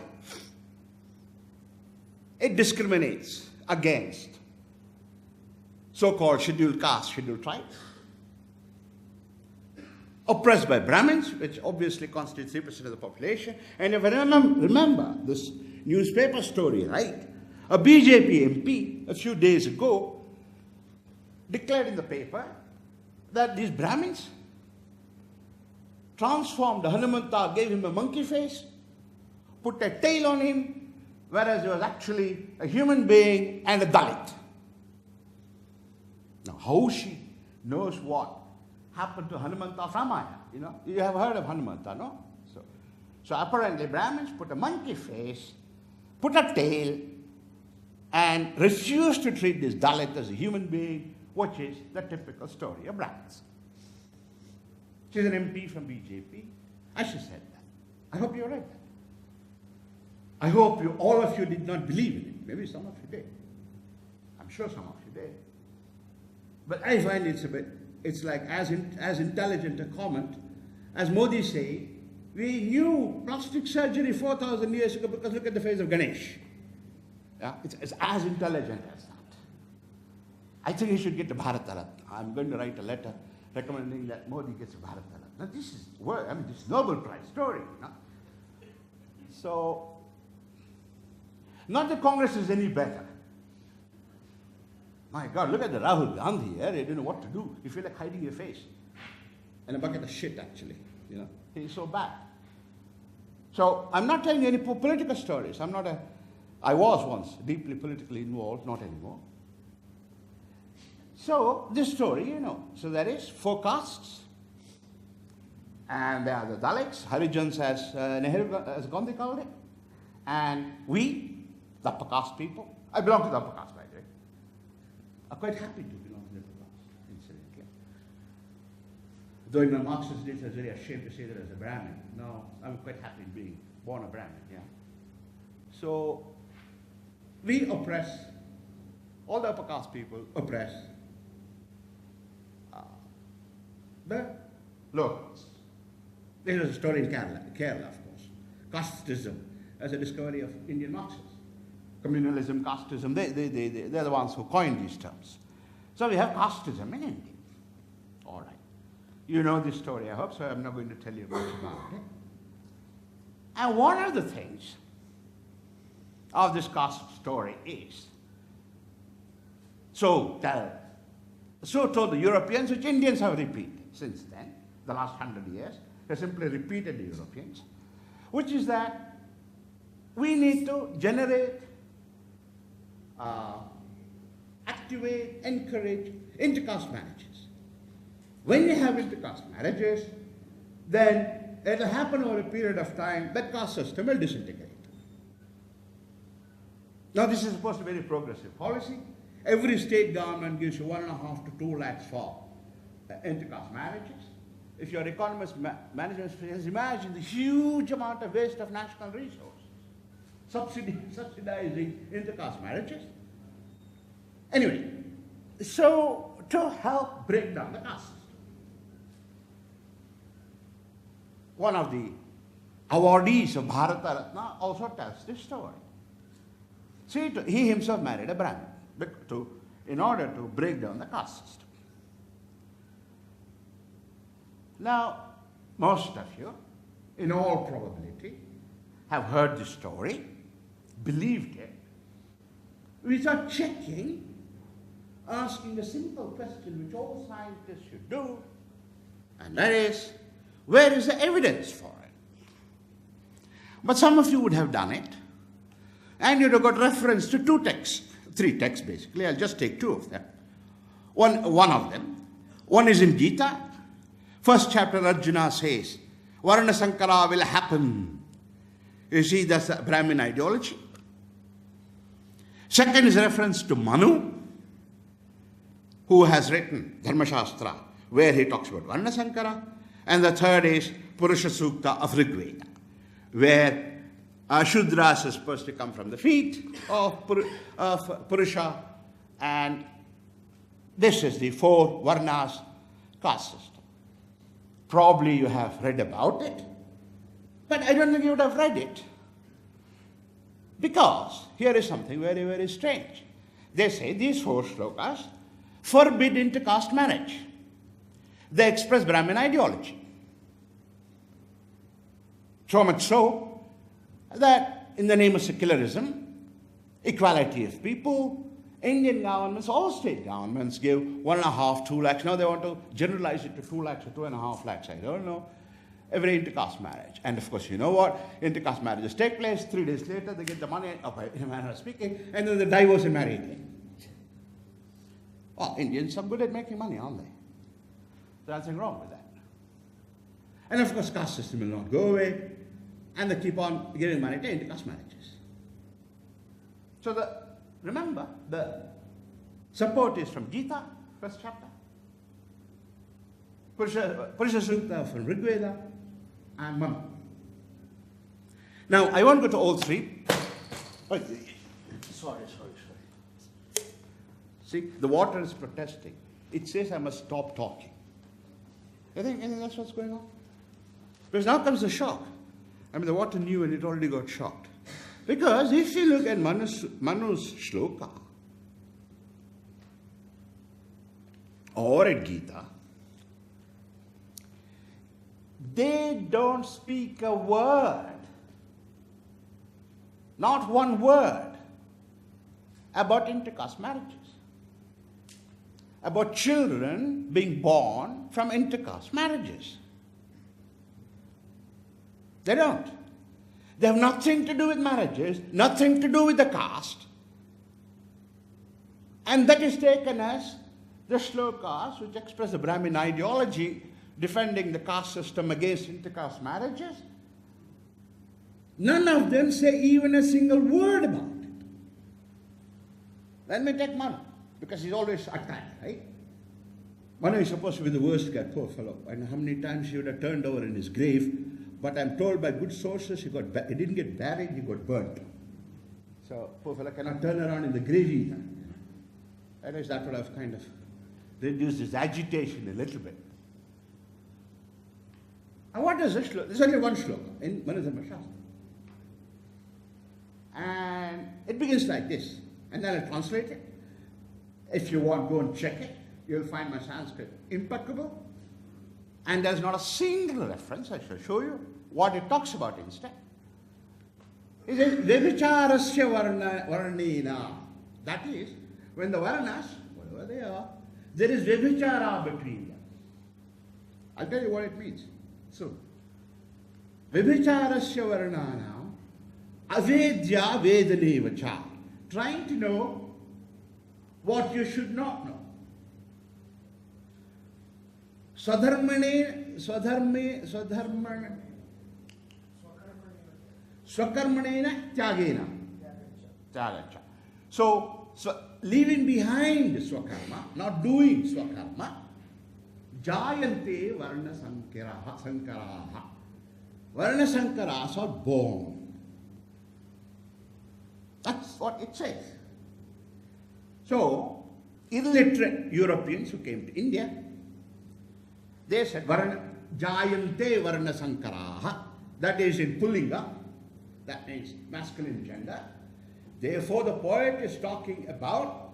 It discriminates against so-called scheduled castes, scheduled tribes, oppressed by Brahmins, which obviously constitute 3% of the population. And if I remember this newspaper story, right? A BJP MP a few days ago declared in the paper that these Brahmins transformed Hanumanta, gave him a monkey face, put a tail on him, whereas he was actually a human being and a Dalit. Now, how she knows what happened to Hanumanta from Maya? You know, you have heard of Hanumanta, no? So apparently Brahmins put a monkey face, put a tail, and refused to treat this Dalit as a human being, which is the typical story of Brahmins. She's an MP from BJP. I should have said that. I hope you read that. I hope all of you did not believe in it. Maybe some of you did. I'm sure some of you did. But I find it's like as intelligent a comment as Modi say, we knew plastic surgery 4,000 years ago because look at the face of Ganesh. Yeah, it's as intelligent as that. I think he should get the Bharat Ratna. I'm going to write a letter recommending that Modi gets a Bharat Ratna. Now this is this Nobel Prize story. You know? So, not that Congress is any better. My God, look at the Rahul Gandhi here. They don't know what to do. You feel like hiding your face. And a bucket of shit, actually. You know, he's so bad. So, I'm not telling you any political stories. I was once deeply politically involved, not anymore. So, this story, you know, so there is 4 castes. And there are the Dalits, Harijans as Nehru, as Gandhi called it. And we, the upper caste people, I belong to the upper caste, by the way, are quite happy to belong to the upper caste, incidentally. Though in my Marxist days I was very ashamed to say that as a Brahmin. Now, I'm quite happy being born a Brahmin, yeah. So, we oppress, all the upper caste people oppress the lower caste. There is a story in Kerala, of course. Casteism as a discovery of Indian Marxists. Communalism, casteism, they're the ones who coined these terms. So we have casteism in India. All right. You know this story, I hope, so I'm not going to tell you much about it. And one of the things of this caste story is, so told the Europeans, which Indians have repeated since then, the last 100 years, they simply repeated the Europeans, which is that we need to generate, activate, encourage intercaste marriages. When you have intercaste marriages, then it will happen over a period of time that caste system will disintegrate. Now this is supposed to be a very progressive policy. Every state government gives you 1.5 to 2 lakhs for intercaste marriages. If you're economist, management students, imagine the huge amount of waste of national resources, subsidizing intercaste marriages. Anyway, so to help break down the caste system, one of the awardees of Bharat Ratna also tells this story. See, he himself married a Brahmin in order to break down the caste system. Now, most of you, in all probability, have heard this story, believed it, without checking, asking a simple question which all scientists should do, and that is, where is the evidence for it? But some of you would have done it, and you'd have got reference to 2 texts, 3 texts basically. I'll just take 2 of them. One of them, one is in Gita. First chapter, Arjuna says, Varna Sankara will happen. You see, that's the Brahmin ideology. Second is reference to Manu, who has written Dharma Shastra, where he talks about Varna Sankara. And the third is Purusha Sukta of Rigveda, where Shudras is supposed to come from the feet of Purusha, and this is the 4 Varnas caste system. Probably you have read about it, but I don't think you would have read it. Because here is something very, very strange. They say these 4 shlokas forbid intercaste marriage. They express Brahmin ideology. So much so that in the name of secularism, equality of people, Indian governments, all state governments give 1.5, 2 lakhs. Now they want to generalize it to 2 lakhs or 2.5 lakhs. I don't know. Every intercaste marriage. And of course, you know what? Intercaste marriages take place. 3 days later, they get the money, in a manner of speaking, and then they divorce and marry again. Well, Indians are good at making money, aren't they? There's nothing wrong with that. And of course, caste system will not go away, and they keep on giving money to intercaste marriages. So remember, the support is from Gita, first chapter, Purusha Sukta from Rigveda, and Manu. Now, I won't go to all 3. Oh, sorry. See, the water is protesting. It says I must stop talking. You think that's what's going on? Because now comes the shock. I mean, the water knew and it already got shocked. Because if you look at Manu's shloka, or at Gita, they don't speak a word, not one word, about intercaste marriages, about children being born from intercaste marriages. They don't. They have nothing to do with marriages, nothing to do with the caste. And that is taken as the shlokas which express the Brahmin ideology defending the caste system against intercaste marriages. None of them say even a single word about it. Let me take Manu, because he's always attacked, right? Manu is supposed to be the worst guy, poor fellow. I know how many times he would have turned over in his grave, but I'm told by good sources he didn't get buried, he got burnt. So poor fellow cannot turn around in the grave either. Anyways, that would have kind of reduced his agitation a little bit. And what is this shloka? There's only one shloka in Manudharma Shastra. And it begins like this. And then I'll translate it. If you want, go and check it. You'll find my Sanskrit impeccable. And there's not a single reference. I shall show you what it talks about instead. It says, Vyabhicharasya varnena. That is, when the varnas, whatever they are, there is vyabhichara between them. I'll tell you what it means. So, Vyabhicharasya varnana, avedya vedanevacha. Trying to know what you should not know. Swakarmanena tyagena. Tyagacha. So leaving behind swakarma, not doing swakarma, jayante varna sankaraha. Varna sankaras are born. That's what it says. So, illiterate Europeans who came to India, they said, jayante varna sankaraha. That is in Pullinga. That means masculine gender. Therefore, the poet is talking about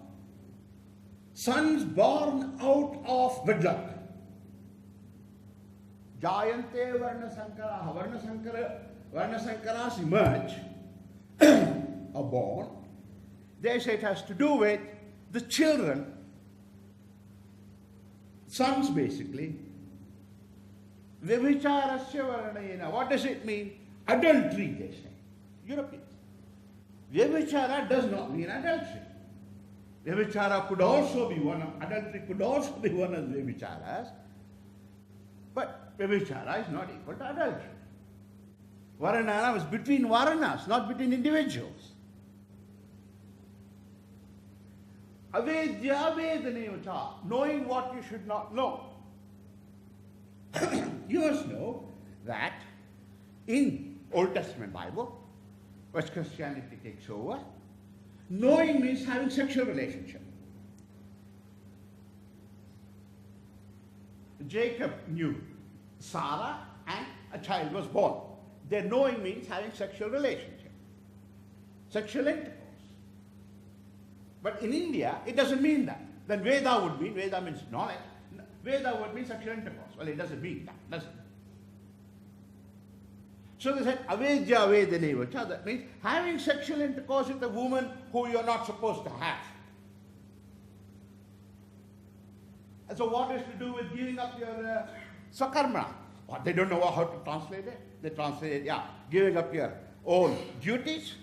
sons born out of wedlock. Jayante varna sankaraha. Varna sankaras emerge, are born. They say it has to do with the children, sons basically. Vyabhicharasya varnena. What does it mean? Adultery, they say. Europeans. Vyabhichara does not mean adultery. Vyabhichara could also be one of, adultery could also be one of the vyabhicharas, but vyabhichara is not equal to adultery. Varnana was between varanas, not between individuals. Avedya vedanevacha, knowing what you should not know. You must know that in Old Testament Bible, which Christianity takes over, knowing means having sexual relationship. Jacob knew Sarah and a child was born. Their knowing means having sexual relationship, sexual intercourse. But in India, it doesn't mean that. Then Veda would mean, Veda means knowledge, Veda would mean sexual intercourse. Well, it doesn't mean that, does it? So they said, avedya vedanevacha, that means having sexual intercourse with a woman who you're not supposed to have. And so what is to do with giving up your sakarma? Well, they don't know how to translate it. They translate it, giving up your own duties,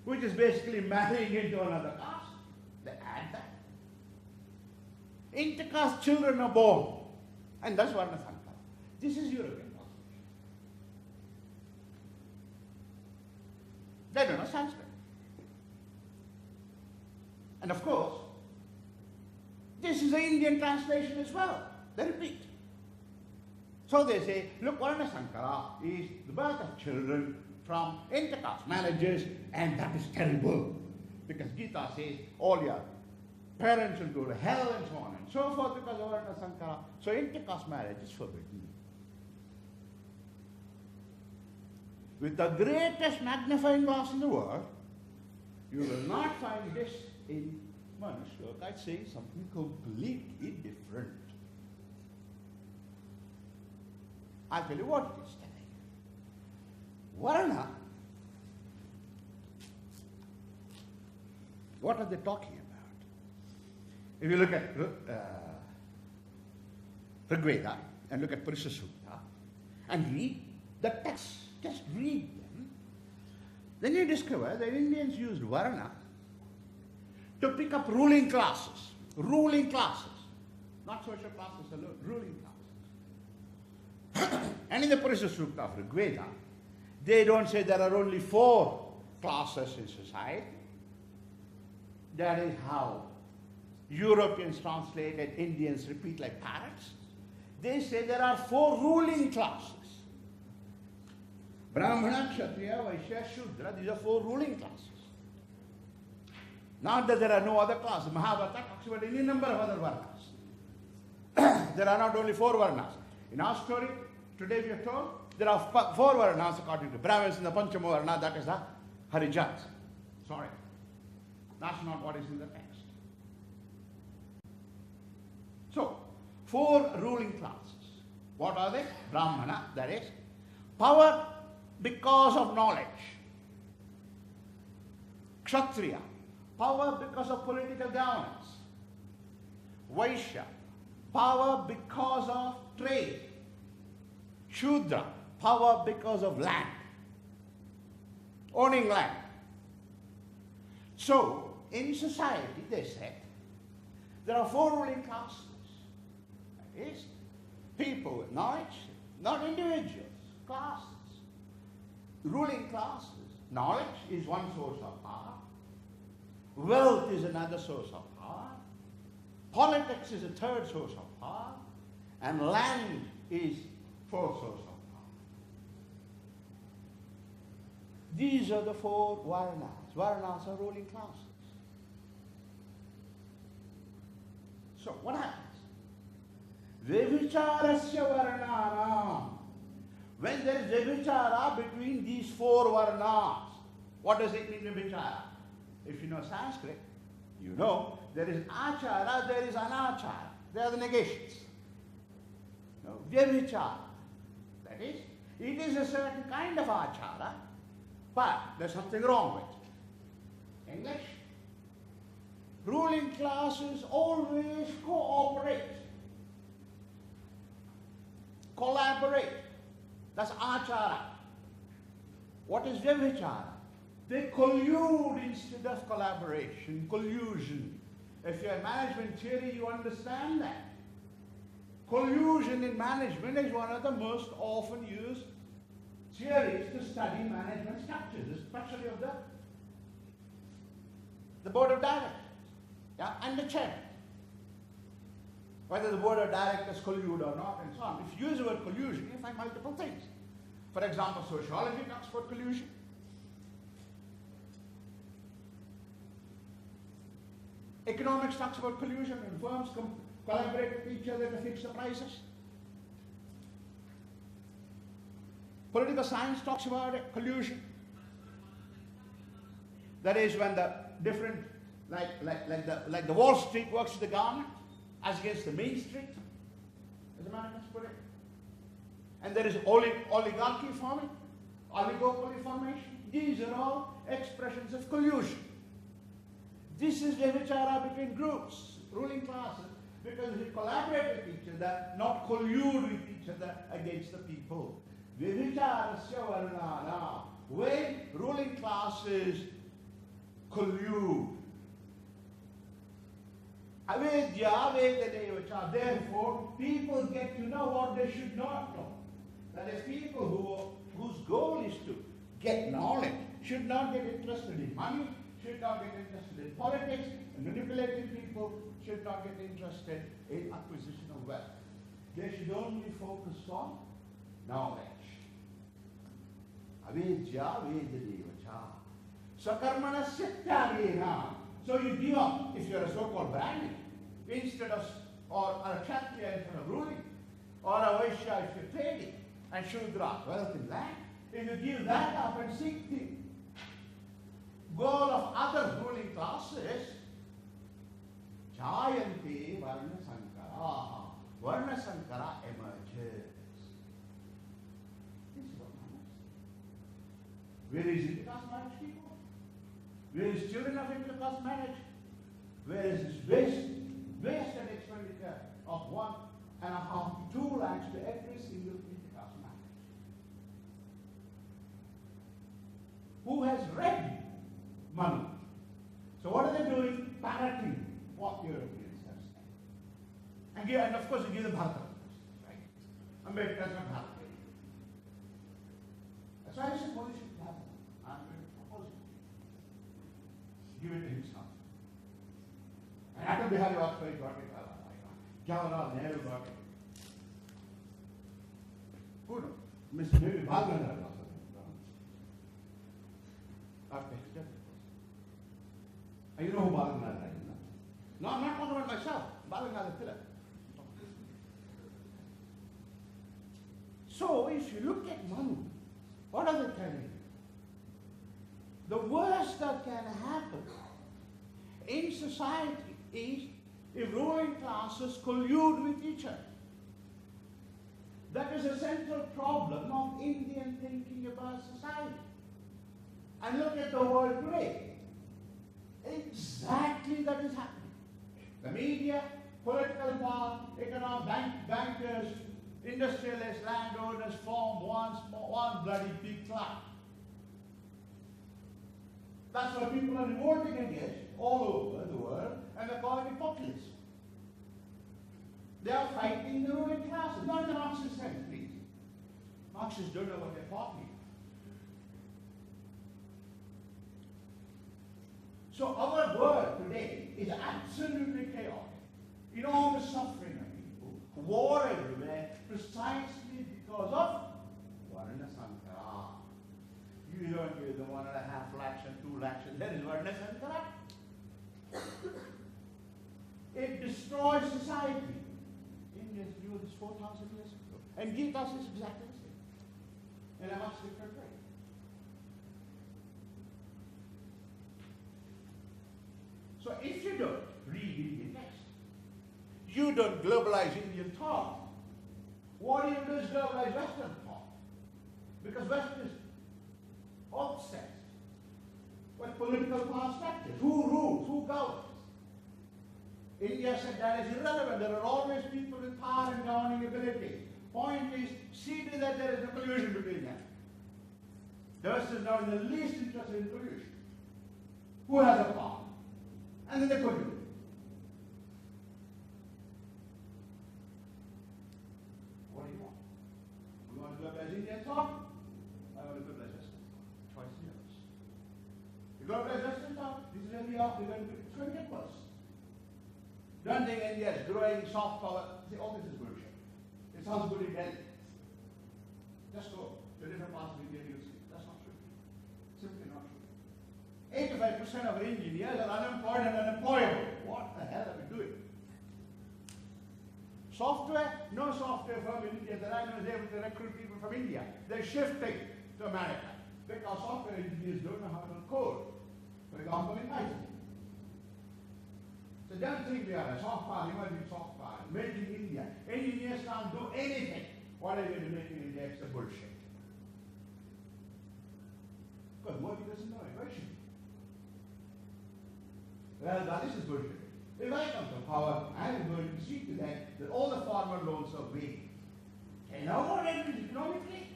which is basically marrying into another caste. They add that. Intercaste children are born. And that's Varna Sankara. This is European translation. They don't know Sanskrit. And of course, this is the Indian translation as well. They repeat. So they say, look, Varna Sankara is the birth of children from intercaste marriages, and that is terrible. Because Gita says all your Parents will go to hell and so on and so forth because of Varna Sankara. So intercaste marriage is forbidden. With the greatest magnifying glass in the world, you will not find this in Manushlok. I'd say something completely different. I'll tell you what it is telling. Varna, what are they talking about? If you look at Rigveda and look at Purisha Sukta and read the text, just read them, then you discover that Indians used Varna to pick up ruling classes, not social classes alone, ruling classes. And in the Purisha Sukta of Rigveda, they don't say there are only 4 classes in society. That is how Europeans translated, Indians repeat like parrots. They say there are 4 ruling classes. Brahmana, Kshatriya, Vaishya, Shudra, these are 4 ruling classes. Not that there are no other classes. Mahabharata talks about any number of other varnas. There are not only 4 varnas. In our story, today we are told, there are 4 varnas according to Brahmins in the Panchama Varna, that is the Harijans. Sorry. That's not what is in the text. So, 4 ruling classes. What are they? Brahmana, that is power because of knowledge. Kshatriya, power because of political governance. Vaishya, power because of trade. Shudra, power because of land. Owning land. So, in society, they said, there are 4 ruling classes. That is, people with knowledge, not individuals, classes. Ruling classes. Knowledge is one source of power. Wealth is another source of power. Politics is a third source of power. And land is 4th source of power. These are the 4 Varnas. Varnas are ruling classes. So what happens? Vyabhicharasya varnanam. When there is vyabhichara between these 4 varnas, what does it mean vyabhichara? If you know Sanskrit, you know there is achara, there is anachara. They are the negations. No, vyabhichara. That is, it is a certain kind of achara, but there's something wrong with it. English. Ruling classes always cooperate, collaborate. That's achara. What is vyabhichara? They collude instead of collaboration, collusion. If you're in management theory, you understand that. Collusion in management is one of the most often used theories to study management structures, especially of the board of directors, and the chairman. Whether the board of directors collude or not, and so on. If you use the word collusion, you find multiple things. For example, sociology talks about collusion. Economics talks about collusion when firms collaborate with each other to fix the prices. Political science talks about it, collusion. That is when the different, like the Wall Street works with the government as against the Main Street, as Americans put it. And there is oligarchy forming, oligopoly formation. These are all expressions of collusion. This is vyabhichara between groups, ruling classes, because they collaborate with each other, not collude with each other against the people. Vyabhicharasya varnana. When ruling classes collude. Avidya, avedadevacha. Therefore, people get to know what they should not know. That is, people whose goal is to get knowledge should not get interested in money, should not get interested in politics, and manipulating people should not get interested in acquisition of wealth. They should only focus on knowledge. Avidya vedadevacha. Sakarmanasya tyagena. So you give up, if you're a so-called Brahmin, instead of, or a Kshatriya instead of ruling, or a Vaishya if you're trading, and Shudra, wealth in land. If you give that up and seek the goal of other ruling classes, Jayanti Varna Sankara. Varna Sankara emerges. This is what happens. Where is intercaste marriage, people? Where is children of intercaste marriage? Where is this wasted expenditure of 1.5 to 2 lakhs to every single intercaste marriage? Who has read Manu? So what are they doing? Parroting what Europeans have said. And of course you give them Bharata, right? Ambedkar's not Bharata. That's why I said Modi should have them. I'm going to propose it. Give it to himself. And Atal Bihari Vajpayee got it. Jawaharlal Nehru got it. Who knows? Maybe Bal Gandhar was it. And you know who Bal Gandhar is? No, I'm not talking about myself. Bal Gandhar Tilak. So if you look at Manu, what are they telling you? The worst that can happen in society is if ruling classes collude with each other. That is a central problem of Indian thinking about society. And look at the world today. Exactly that is happening. The media, political power, economic bankers, industrialists, landowners form one bloody big club. That's what people are revolting against all over the world, and they're calling it populism. They are fighting the ruling classes, not in the Marxist sense, please. Marxists don't know what they're talking about. So our world today is absolutely chaotic. Enormous suffering of people, war everywhere, precisely because of Varna Sankara. You don't give them 1.5 lakhs and 2 lakhs, and there is Varna Sankara. It destroys society. Indians knew this 4,000 years ago. And Gita is exactly the same, in a much different way. So if you don't read Indian text, you don't globalize Indian thought, what you do is globalize Western thought. Because West is obsessed with political power structures. Who rules? Who governs? India said that is irrelevant. There are always people with power and governing ability. Point is, see to that there is no collusion between them. The West is not in the least interested in collusion. Who has the power? And then they collude. What do you want? You want to globalize Indian thought? I want to globalize Western thought. Choice is yours. You globalize Western thought, this is where we are. It's going to get worse. Don't think India is growing soft power. See, all this is bullshit. It sounds good in Delhi. Just go to different parts of India and you'll see. That's not true. Simply not true. 85% of engineers are unemployed and unemployable. What the hell are we doing? Software? No software firm in India that I know is able to recruit people from India. They're shifting to America because software engineers don't know how to code. For example, in Python. So don't think we are a soft power, emerging soft power, made in India. Engineers can't do anything. What are you going to make in India? It's a bullshit. Because Modi doesn't know it, right? Well, this is bullshit. If I come to power, I am going to see to that all the farmer loans are waived. And now what happens economically?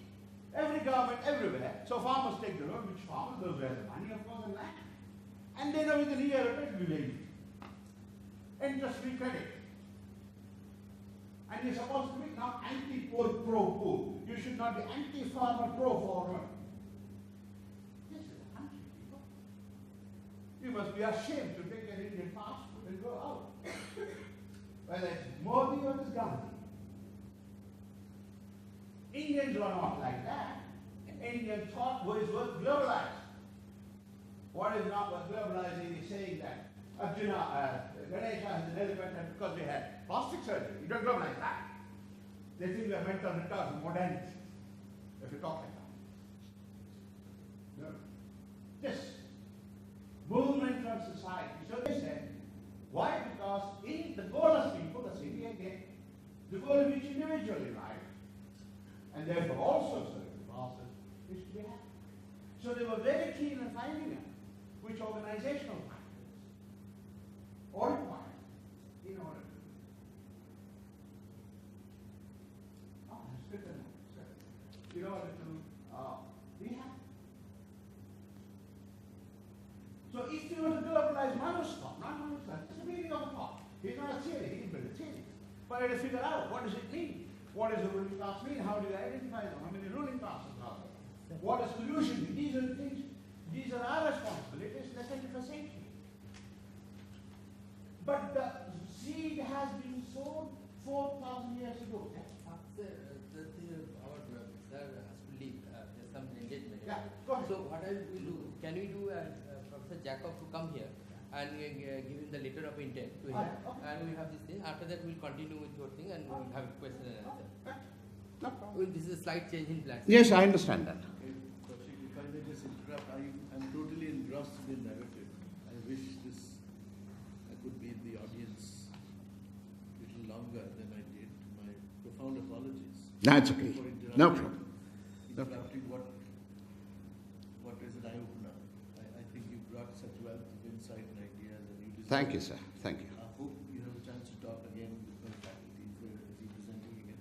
Every government, everywhere. So farmers take the loan, which farmers, those who have the money, of course, and land. And they know within a year it will be waived. Interest-free credit. And you're supposed to be not anti-poor, pro-poor. You should not be anti-farmer, pro-farmer. This is a country, people. You must be ashamed to take an Indian passport and go out. Whether it's Modi or it's Gandhi. Indians were not like that. Indian thought was globalized. What is not what globalizing is saying that Arjuna, Ganesha has an elephant, and because we had plastic surgery, you don't go like that. They think we are mental retards and modernity if you talk like that. No. Yes. Movement from society. So they said, why? Because in the goal of people, the city again, the goal of each individual in life, and therefore also certain classes, is to be happy. So they were very keen in finding out which organizational factors are required in order to in order to be happy. So if you were to globalize Manuscott, not Manuscott, it's the meaning of a thought. He's not a theory, he didn't build a theory. But I had to figure out, what does it mean? What does a ruling class mean? How do you identify them? How many ruling classes are there? What is pollution? These are the things, these are our responsibilities in the 21st century. But the seed has been sown 4,000 years ago. Our sir has to leave. There's some engagement. Yeah, go ahead. So what I will do, can we do Professor Jacob to come here and give him the letter of intent to him, Okay. and we have this thing. After that, we'll continue with your thing and we'll have a question and answer. No problem. Well, this is a slight change in plans. Yes, I understand that. Okay, Kaushik, if I may just interrupt, I'm totally engrossed in the narrative. I wish I could be in the audience a little longer than I did. My profound apologies. That's okay. For interrupting, No problem. interrupting what is an eye-opener. I think you brought such wealth of insight and ideas, and you deserve Thank you, sir. Thank you. I hope you have a chance to talk again with my faculty. Is he presenting again?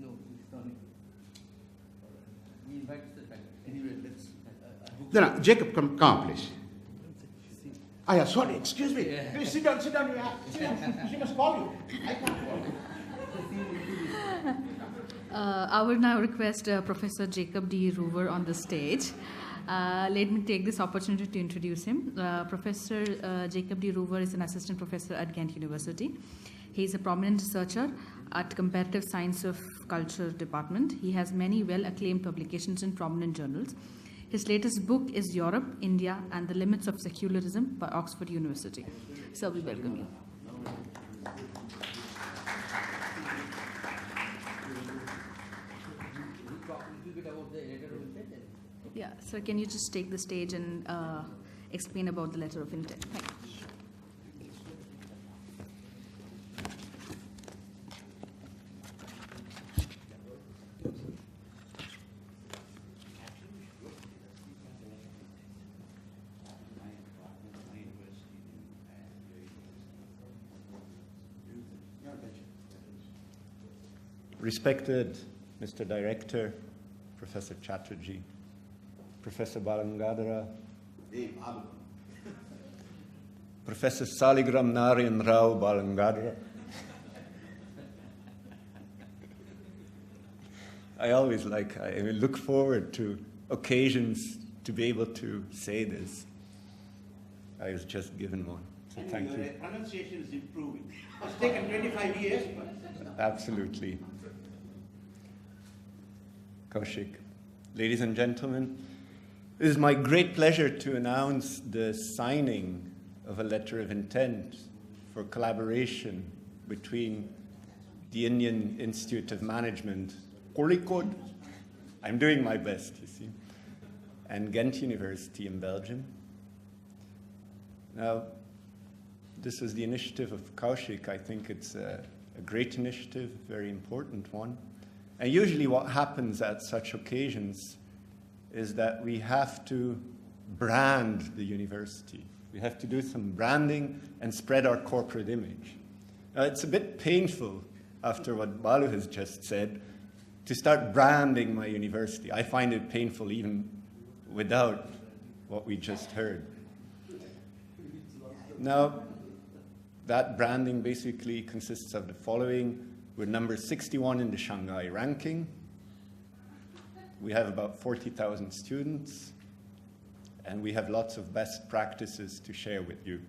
No, He's not. All right. we invite the faculty. Anyway, let's. I hope. No, Jacob, come please. Ah, yeah, sorry, excuse me. Yeah. Please sit down, yeah. Sit down. She must call you. I can't call you. I would now request Professor Jacob D. Rover on the stage. Let me take this opportunity to introduce him. Professor Jacob D. Rover is an assistant professor at Ghent University. He is a prominent researcher at Comparative Science of Culture Department. He has many well-acclaimed publications in prominent journals. His latest book is Europe, India, and the Limits of Secularism by Oxford University. So we welcome you. Talk a little bit about the letter of intent. Yeah, sir, can you just take the stage and explain about the letter of intent? Thank you. Respected Mr. Director, Professor Chatterjee, Professor Balangadara, Professor Saligram Narayan Rao Balangadara. I look forward to occasions to be able to say this. I was just given one, so thank you. Your pronunciation is improving. It's taken 25 years, but... Absolutely. Kaushik. Ladies and gentlemen, it is my great pleasure to announce the signing of a letter of intent for collaboration between the Indian Institute of Management, Kozhikode, I'm doing my best, you see, and Ghent University in Belgium. Now, this is the initiative of Kaushik. I think it's a great initiative, very important one. And usually what happens at such occasions is that we have to brand the university. We have to do some branding and spread our corporate image. Now, it's a bit painful, after what Balu has just said, to start branding my university. I find it painful even without what we just heard. Now, that branding basically consists of the following. We're number 61 in the Shanghai ranking. We have about 40,000 students, and we have lots of best practices to share with you.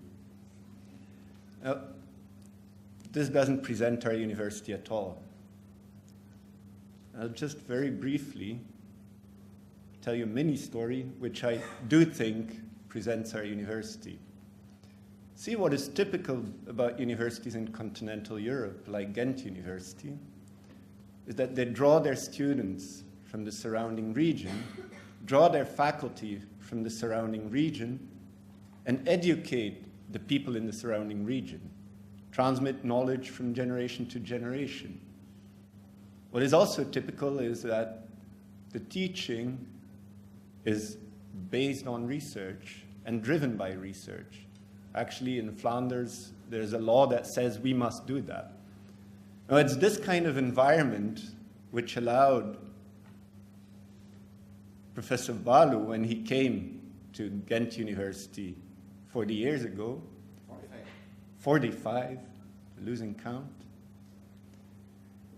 Now, this doesn't present our university at all. I'll just very briefly tell you a mini story, which I do think presents our university. see what is typical about universities in continental Europe, like Ghent University, is that they draw their students from the surrounding region, draw their faculty from the surrounding region, and educate the people in the surrounding region, transmit knowledge from generation to generation. What is also typical is that the teaching is based on research and driven by research. Actually, in Flanders, there's a law that says we must do that. Now, it's this kind of environment which allowed Professor Balu, when he came to Ghent University 40 years ago, 45, losing count.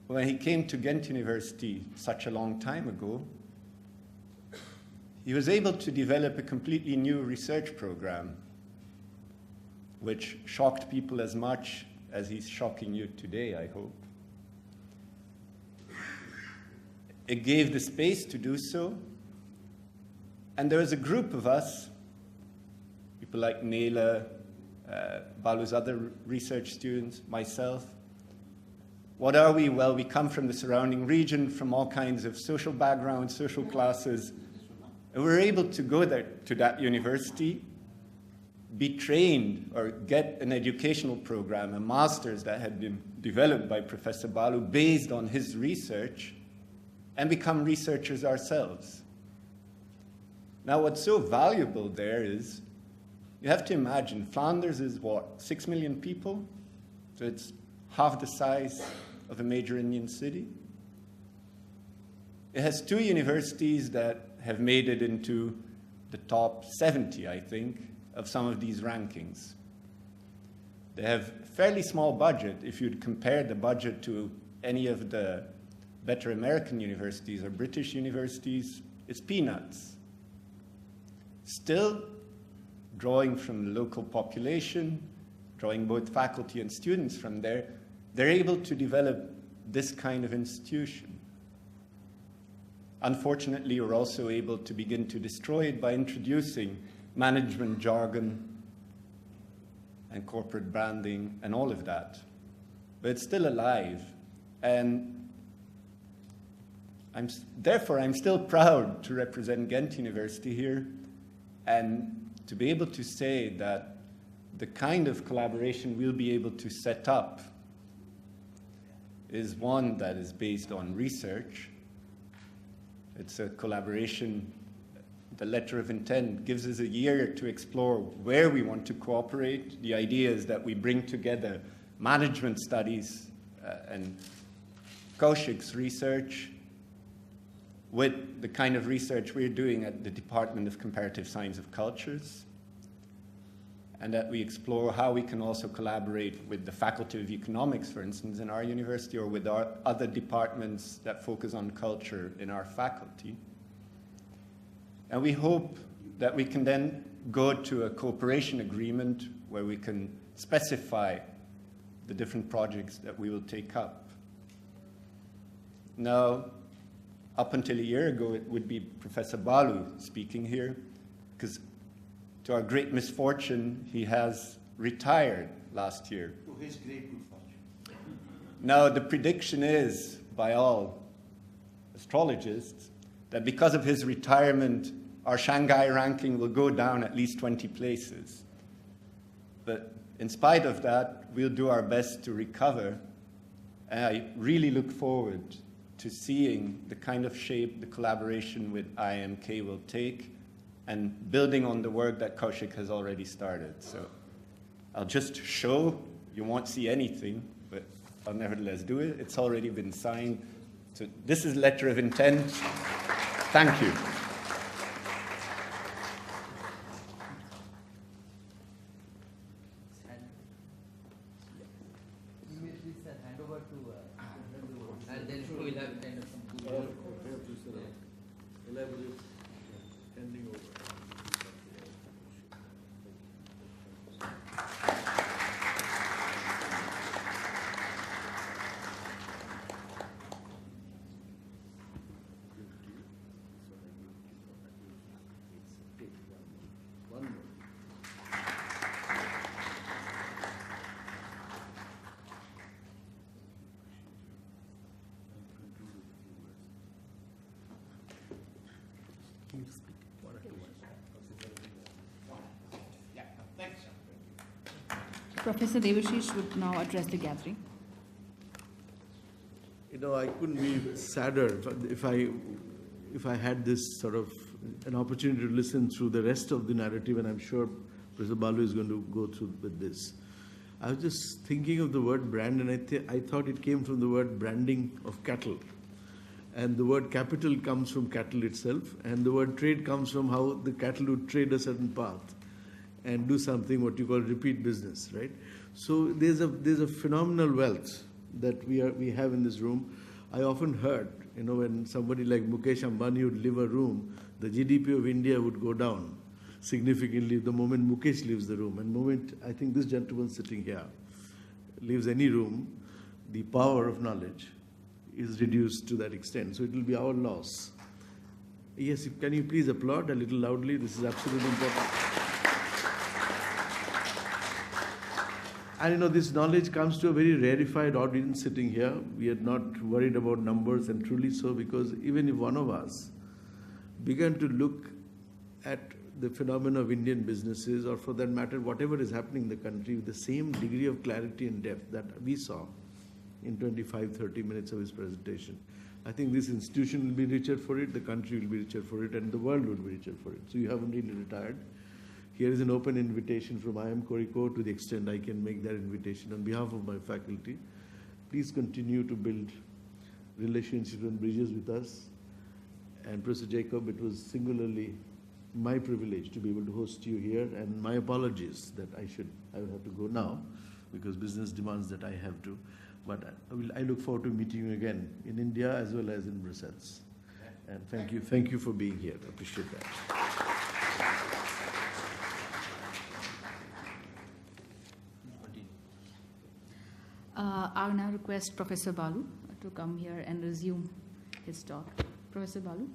When he came to Ghent University such a long time ago, he was able to develop a completely new research program, which shocked people as much as he's shocking you today, I hope. It gave the space to do so, and there was a group of us, people like Nela, Balu's other research students, myself. What are we? Well, we come from the surrounding region, from all kinds of social backgrounds, social classes, and we were able to go there to that university, be trained or get an educational program, a master's that had been developed by Professor Balu based on his research, and become researchers ourselves. Now, what's so valuable there is, you have to imagine, Flanders is what, 6 million people? So it's half the size of a major Indian city. It has 2 universities that have made it into the top 70, I think, of some of these rankings. They have a fairly small budget. If you'd compare the budget to any of the better American universities or British universities, it's peanuts. Still, drawing from the local population, drawing both faculty and students from there, they're able to develop this kind of institution. Unfortunately, we're also able to begin to destroy it by introducing management jargon and corporate branding and all of that. But it's still alive. And therefore, I'm still proud to represent Ghent University here and to be able to say that the kind of collaboration we'll be able to set up is one that is based on research. It's a collaboration. The letter of intent gives us a year to explore where we want to cooperate. The idea is that we bring together management studies and Kaushik's research with the kind of research we're doing at the Department of Comparative Science of Cultures, and that we explore how we can also collaborate with the Faculty of Economics, for instance, in our university, or with our other departments that focus on culture in our faculty. And we hope that we can then go to a cooperation agreement where we can specify the different projects that we will take up. Now, up until a year ago, it would be Professor Balu speaking here, because to our great misfortune, he has retired last year. To his great good fortune. Now, the prediction is, by all astrologists, that because of his retirement, our Shanghai ranking will go down at least 20 places. But in spite of that, we'll do our best to recover. And I really look forward to seeing the kind of shape the collaboration with IMK will take and building on the work that Kaushik has already started. So I'll just show, you won't see anything, but I'll nevertheless do it. It's already been signed. So this is letter of intent. Thank you. Hand over to and then we will have kind of some elaborate handing over. Yeah, thanks. Professor Devashish would now address the gathering. You know, I couldn't be sadder if I had this sort of an opportunity to listen through the rest of the narrative, and I'm sure Professor Balu is going to go through with this. I was just thinking of the word brand, and I thought it came from the word branding of cattle. And the word capital comes from cattle itself, and the word trade comes from how the cattle would trade a certain path and do something what you call repeat business, right? So there's a phenomenal wealth that we have in this room. I often heard, you know, when somebody like Mukesh Ambani would leave a room, the GDP of India would go down significantly the moment Mukesh leaves the room. And the moment I think this gentleman sitting here leaves any room, the power of knowledge is reduced to that extent. So it will be our loss. Yes, can you please applaud a little loudly? This is absolutely important. And you know, this knowledge comes to a very rarefied audience sitting here. We are not worried about numbers, and truly so, because even if one of us began to look at the phenomena of Indian businesses, or for that matter, whatever is happening in the country, with the same degree of clarity and depth that we saw in 25-30 minutes of his presentation, I think this institution will be richer for it, the country will be richer for it, and the world will be richer for it. So you haven't really retired. Here is an open invitation from IIM Kozhikode to the extent I can make that invitation on behalf of my faculty. Please continue to build relationships and bridges with us. And Professor Jacob, it was singularly my privilege to be able to host you here, and my apologies that I will have to go now because business demands that I have to. But I look forward to meeting you again in India as well as in Brussels. And thank you for being here. I appreciate that. I will now request Professor Balu to come here and resume his talk. Professor Balu.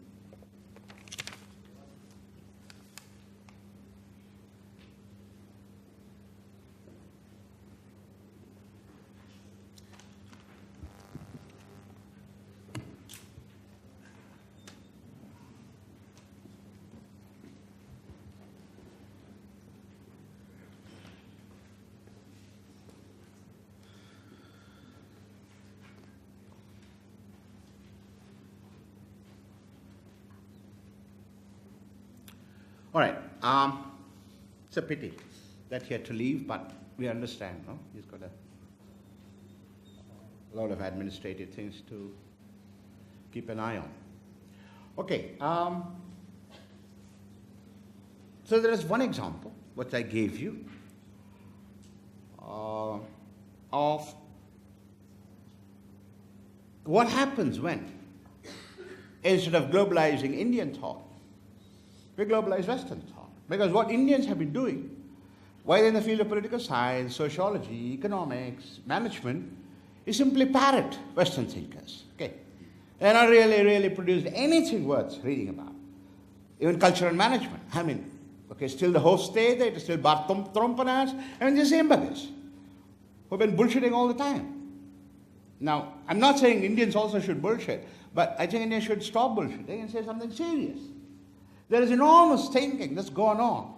All right. It's a pity that he had to leave, but we understand, no? He's got a lot of administrative things to keep an eye on. Okay. So there is one example, which I gave you, of what happens when, instead of globalizing Indian thought, we globalize Western thought. Because what Indians have been doing, whether in the field of political science, sociology, economics, management, is simply parrot Western thinkers. Okay? They're not really produced anything worth reading about. Even culture and management. I mean, okay, still the host stay there, it's still Bart Trompenaars, I mean, the same buggers who've been bullshitting all the time. Now, I'm not saying Indians also should bullshit, but I think India should stop bullshitting and say something serious. There is enormous thinking that's gone on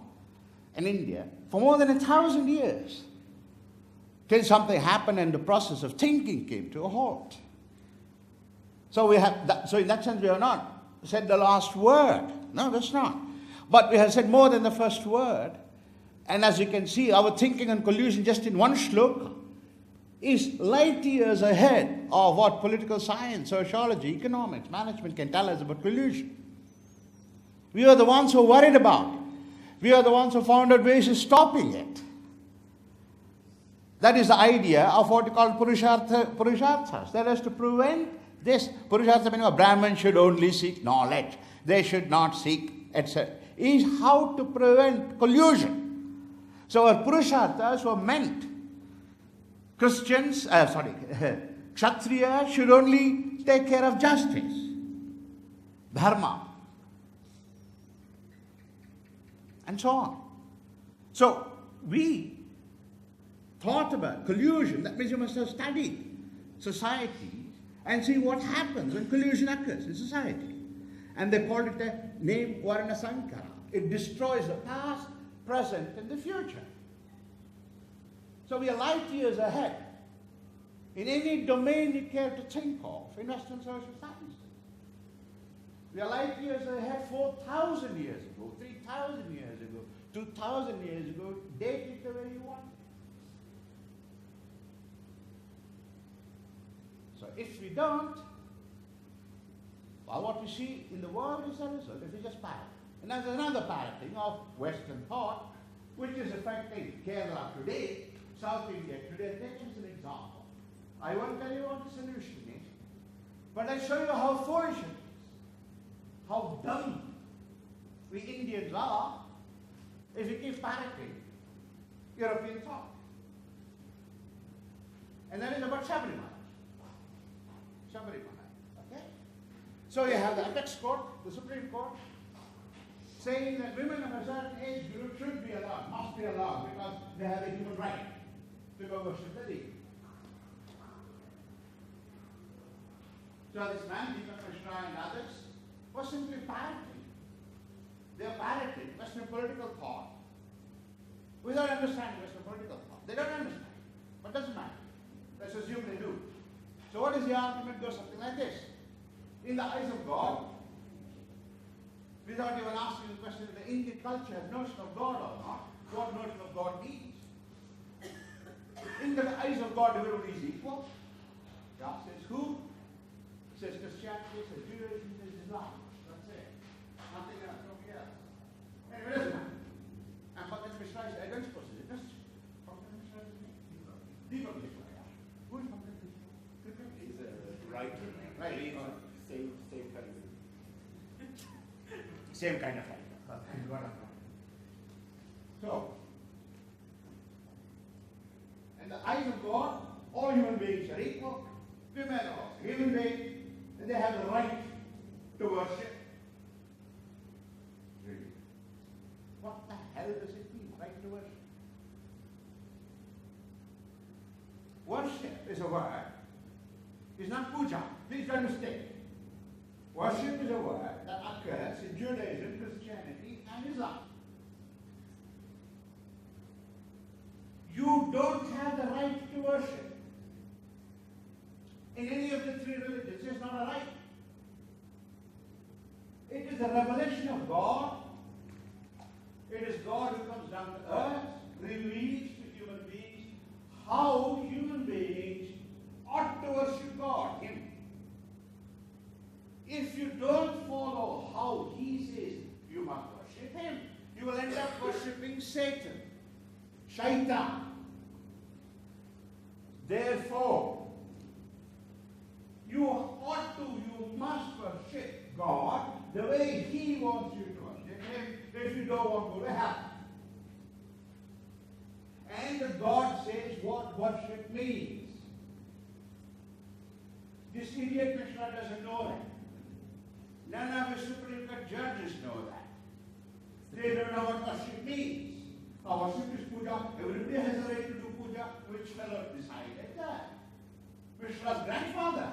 in India for more than 1,000 years, till something happened and the process of thinking came to a halt. So so in that sense, we have not said the last word. No, that's not. But we have said more than the first word. And as you can see, our thinking on collusion just in one shloka is light years ahead of what political science, sociology, economics, management can tell us about collusion. We are the ones who are worried about it. We are the ones who found out ways of stopping it. That is the idea of what we call purusharthas. That is to prevent this. Purushartha meaning a Brahmin should only seek knowledge. They should not seek, etc. Is how to prevent collusion. So our purusharthas were meant. Kshatriya should only take care of justice, dharma, and so on. So we thought about collusion. That means you must have studied society and see what happens when collusion occurs in society. And they called it a name Varna Sankara. It destroys the past, present, and the future. So we are light years ahead in any domain you care to think of in Western social sciences. We are light years ahead 4,000 years ago, 3,000 years ago, 2,000 years ago. Date it the way you want. So if we don't, well, what we see in the world is a result if we just parrot. And there's another parroting of Western thought, which is affecting Kerala today, South India today. Take as an example. I won't tell you what the solution is, but I'll show you how foolish it is, how dumb we Indians are if we keep parroting European thought. And that is about Sabrimala. Okay? So you have the apex court, the Supreme Court, saying that women of a certain age group should be allowed, must be allowed, because they have a human right to go worship the deity. So this man, Deepak Mishra and others, was simply parroting. They are parroting Western political thought without understanding Western political thought. They don't understand, but doesn't matter. Let's assume they do. So what is the argument? Goes something like this. In the eyes of God, without even asking the question if the Indian culture has notion of God or not, what notion of God means. In the eyes of God, everybody is equal. God says who? Says Christianity, says Judaism, says Islam. That's it. Nothing else, nobody else. Anyway, it doesn't matter. And Pankaj Mishra is, I don't suppose it's a Christian. Pankaj Mishra is a name. Deepak Mishra. Who is Pankaj Mishra? He's a writer. Right. Same kind of Same kind of writer. So, in the eyes of God, all human beings are equal. Women are also human beings, and they have the right to worship. Really? What the hell does it mean, right to worship? Worship is a word. It's not puja. Please don't mistake. Worship is a word that occurs in Judaism, Christianity, and Islam. You don't have the right to worship in any of the three religions. It's not a right. It is the revelation of God. It is God who comes down to earth, reveals to human beings how human beings ought to worship God, Him. If you don't follow how He says you must worship Him, you will end up worshipping Satan, Shaitan. Therefore, you ought to, you must worship God the way He wants you to worship Him if you don't want to go to hell. And God says what worship means. This idiot Mishra doesn't know that. None of the Supreme Court judges know that. They don't know what worship means. Now, worship is puja. Everybody has a right to do puja. Which fellow decided that? Mishra's grandfather.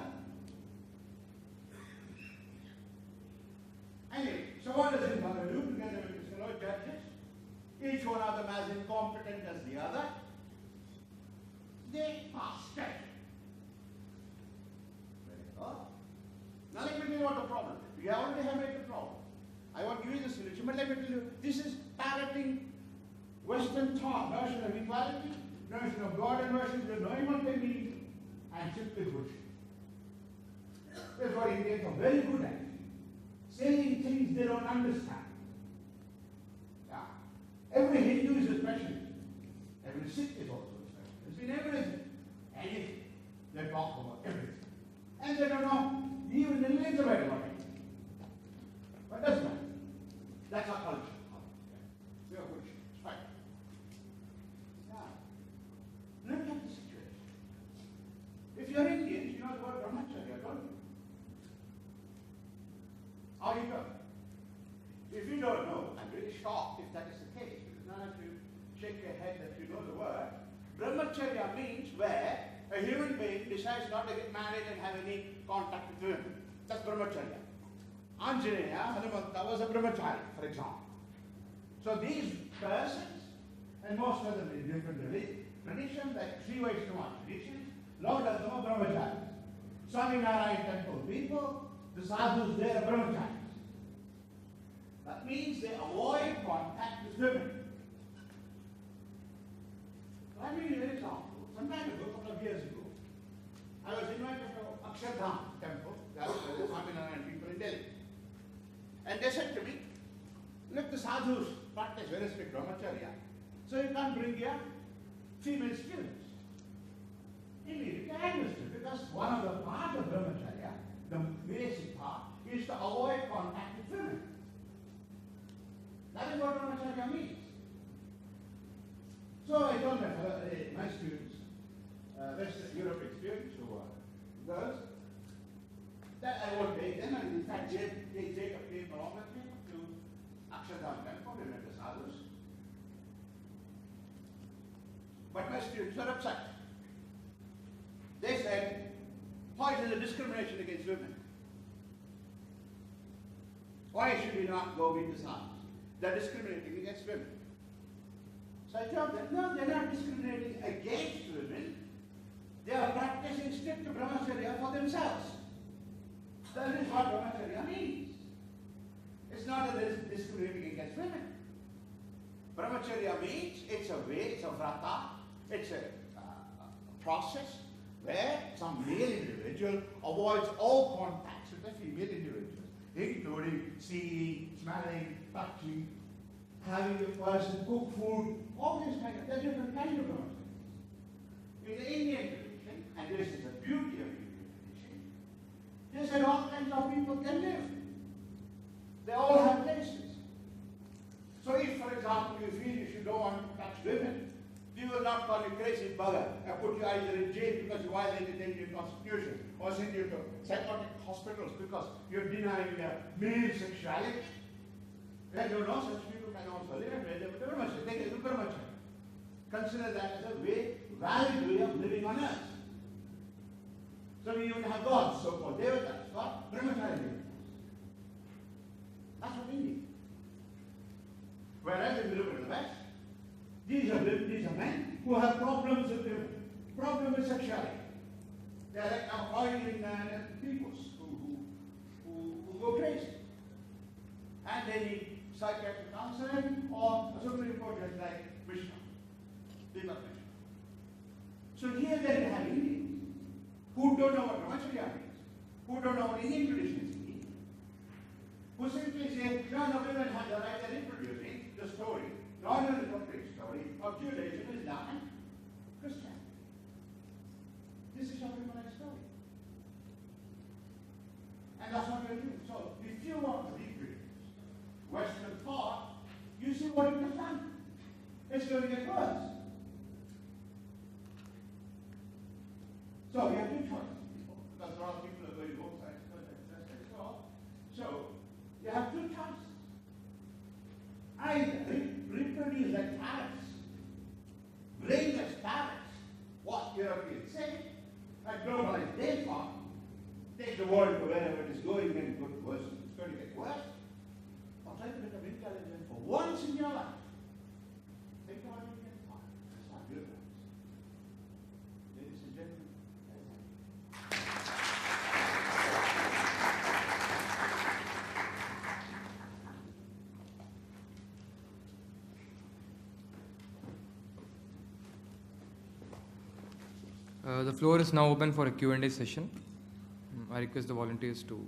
Anyway, so what does his mother do together with his fellow judges? Each one of them as incompetent as the other. They pass judgment. Now let me tell you what the problem is. We already have made the problem. I won't give you the solution, but let me tell you, this is parroting Western thought, notion of equality, notion of God and worship, knowing what they mean, and simply bullshit. That's what Indians are very good at. Saying things they don't understand. Yeah. Every Hindu is a specialist. Every Sikh is also a specialist. In everything. Anything. They talk about everything. And they don't know even the little bit about it. But it doesn't matter. That's our culture. We are good. It's fine. Yeah. Look at the situation. If you're Indian, you know the word brahmacharya, don't you? How you know? If you don't know, I'm really shocked if that is the case, because none of you shake your head that you know the word. Brahmacharya means where a human being decides not to get married and have any contact with women. That's brahmacharya. Anjaneya, Hanumanta was a brahmachari, for example. So these persons, and most of them in different traditions, like Sri Vaishnava traditions, lot of them are brahmacharis. Swami Narayan temple people, the sadhus, they are brahmacharis. That means they avoid contact with women. Let me give you an example. Some time ago, a couple of years ago, I was invited to Akshardham temple, that was where the Swaminarayan people in Delhi. And they said to me, look, the sadhus practice very strict brahmacharya, so you can't bring your female students. Immediately I understood, because one of the part of brahmacharya, the basic part, is to avoid contact with women. That is what brahmacharya means. So I told my students, Western European students who are girls, that I won't take them, and in fact Jacob came along with me to Akshardham temple, we met the sadhus. But my students were upset. They said, why is there discrimination against women? Why should we not go with the sadhus? They're discriminating against women. So I told them, no, they're not discriminating against women. They are practicing strict brahmacharya for themselves. That is what brahmacharya means. It's not that they're discriminating against women. Brahmacharya means it's a way, it's a vrata, it's a process where some male individual avoids all contacts with the female individuals, including seeing, smelling, touching, having a person cook food, all these kind of, there are different kinds of brahmacharya. In the Indian tradition, and this is the beauty of Indian tradition, they said all kinds of people can live. They all have places. So if, for example, you feel you don't want to touch women, you will not call you crazy bugger and put you either in jail because you violated the Indian constitution, or send you to psychotic hospitals because you're denying male sexuality. Then you know such people can also live and live with brahmacharya. They can do brahmacharya. Consider that as a valid way of living on earth. So we even have gods, so-called devatas, what? Brahmacharya devatas. That's what we need. Whereas if you look at the West, these are men who have problems with women, problem with sexuality. They are like avoiding peoples who go crazy. And they need psychiatric counseling or a Supreme Court judge like Vishnu, Deepak Vishnu. So here they have Indians who don't know what brahmacharya means, who don't know what Indian traditions mean, who simply say, no, women have the right, they're introducing the story, the ordinary story of Judaism, Islam, and Christianity. This is a human story. And that's what we're doing. So if you want to reproduce Western thought, you see what it has done. It's going to get worse. So we have two choices, because there are people who are going both sides. So you have two choices. Either reproduce like parrots, brainless parrots, what Europeans say, and globalize their thought, take the world to wherever it is going and go worse. It's going to get worse. Or try to become intelligent for once in your life. Think about it again. That's not good. Ladies and gentlemen. The floor is now open for a Q&A session. I request the volunteers to.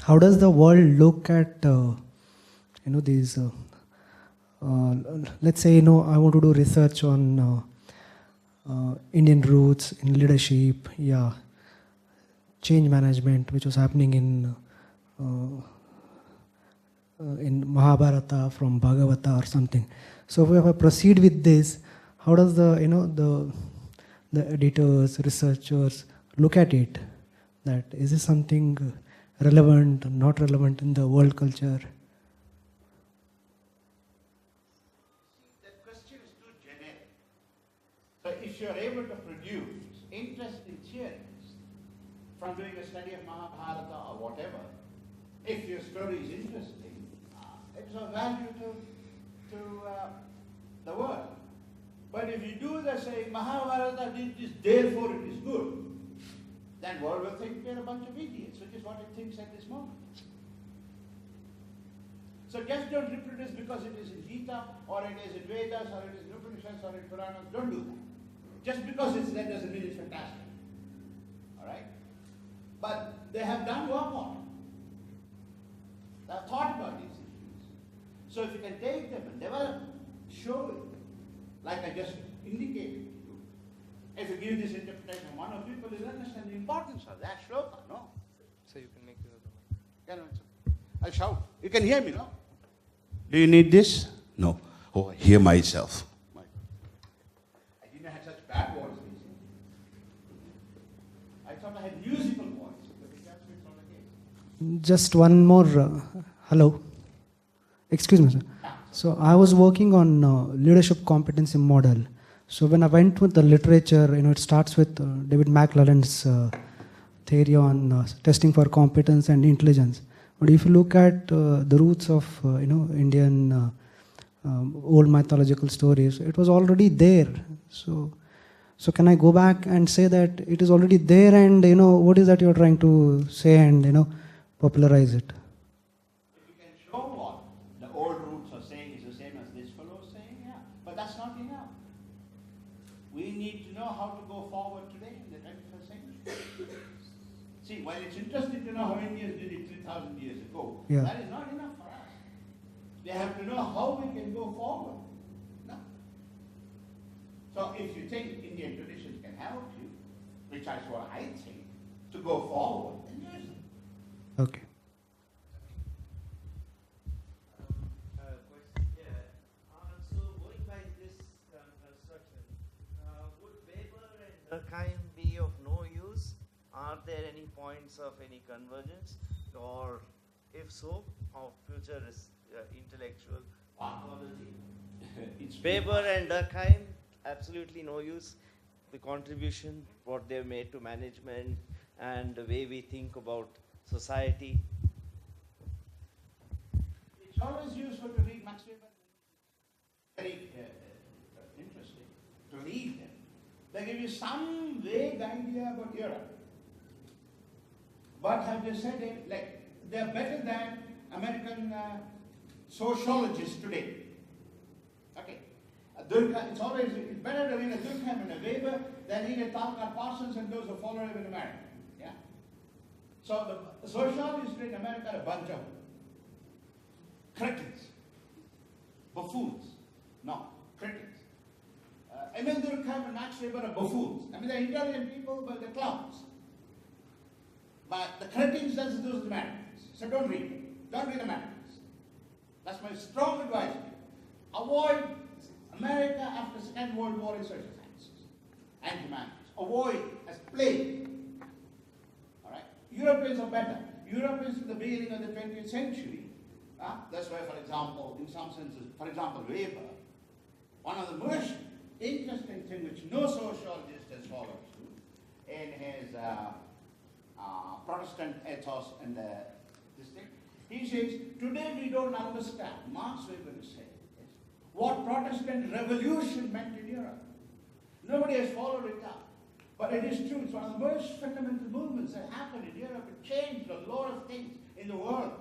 How does the world look at these? Let's say I want to do research on Indian roots in leadership, change management which was happening in Mahabharata from Bhagavata or something. So if I proceed with this, how does the editors, researchers look at it? That is this something relevant, not relevant in the world culture? That question is too generic. So if you're able to produce interesting theories from doing a study of Mahabharata or whatever, if your story is interesting, it's of value to the world. But if you do the saying Mahabharata did this, therefore it is good, then world will think we're a bunch of idiots, which is what it thinks at this moment. So just don't reproduce because it is in Gita, or it is in Vedas, or it is in Upanishads, or in Puranas. Don't do that. Just because it's there doesn't mean it's fantastic. All right? But they have done work on it. They have thought about these issues. So if you can take them and develop, show it, like I just indicated to you, if you give this interpretation, one of people will understand the importance of that shloka, no? So you can make use of the mic. Yeah, no, I'll shout. You can hear me, no? Do you need this? No. Oh, I hear myself. I didn't have such bad voice. I thought I had musical voice, but it can't be from the case. Just one more. Hello. Excuse me, sir. So I was working on leadership competency model. So when I went with the literature, it starts with David McClelland's theory on testing for competence and intelligence. But if you look at the roots of Indian old mythological stories, it was already there. So can I go back and say that it is already there, and what is that you're trying to say and popularize it? If you can show what the old roots are saying is the same as this fellow is saying, yeah. But that's not enough. We need to know how to go forward today in the 21st century. See, while it's interesting to know how Indians did it 3,000 years ago, Yeah. that is not enough for us. They have to know how we can go forward. No. So if you think Indian traditions can help you, which is what I think, to go forward, then use them. Okay. Question here. So going by this construction, would Weber and Durkheim be of no use? Are there any points of any convergence? Or if so, how future is intellectual ontology? Weber and Durkheim, absolutely no use. The contribution, what they've made to management and the way we think about society. It's always useful to read Max Weber. Very interesting to read them. They give you some vague idea about Europe. But have they said it, like, they're better than American sociologists today. Okay. It's better to read a Durkheim and a Weber than read a Talcott Parsons and those who follow him in America. Yeah. So the sociologists in America are a bunch of cretins, buffoons. No, cretins. Emil Durkheim and Max Weber are buffoons. I mean, they're intelligent people, but they're clowns. But the cretins, those are the Americans. So don't read them. Don't read Americans. That's my strong advice to you. Avoid America after the Second World War in social sciences and humanities. Avoid as plague. All right? Europeans are better. Europeans in the beginning of the 20th century. That's why, for example, in some senses, for example, Weber, one of the most interesting things which no sociologist has followed through in his Protestant ethos and this thing. He says, today we don't understand, Marx Weber is saying, what Protestant revolution meant in Europe. Nobody has followed it up. But it is true, it's one of the most fundamental movements that happened in Europe. It changed a lot of things in the world.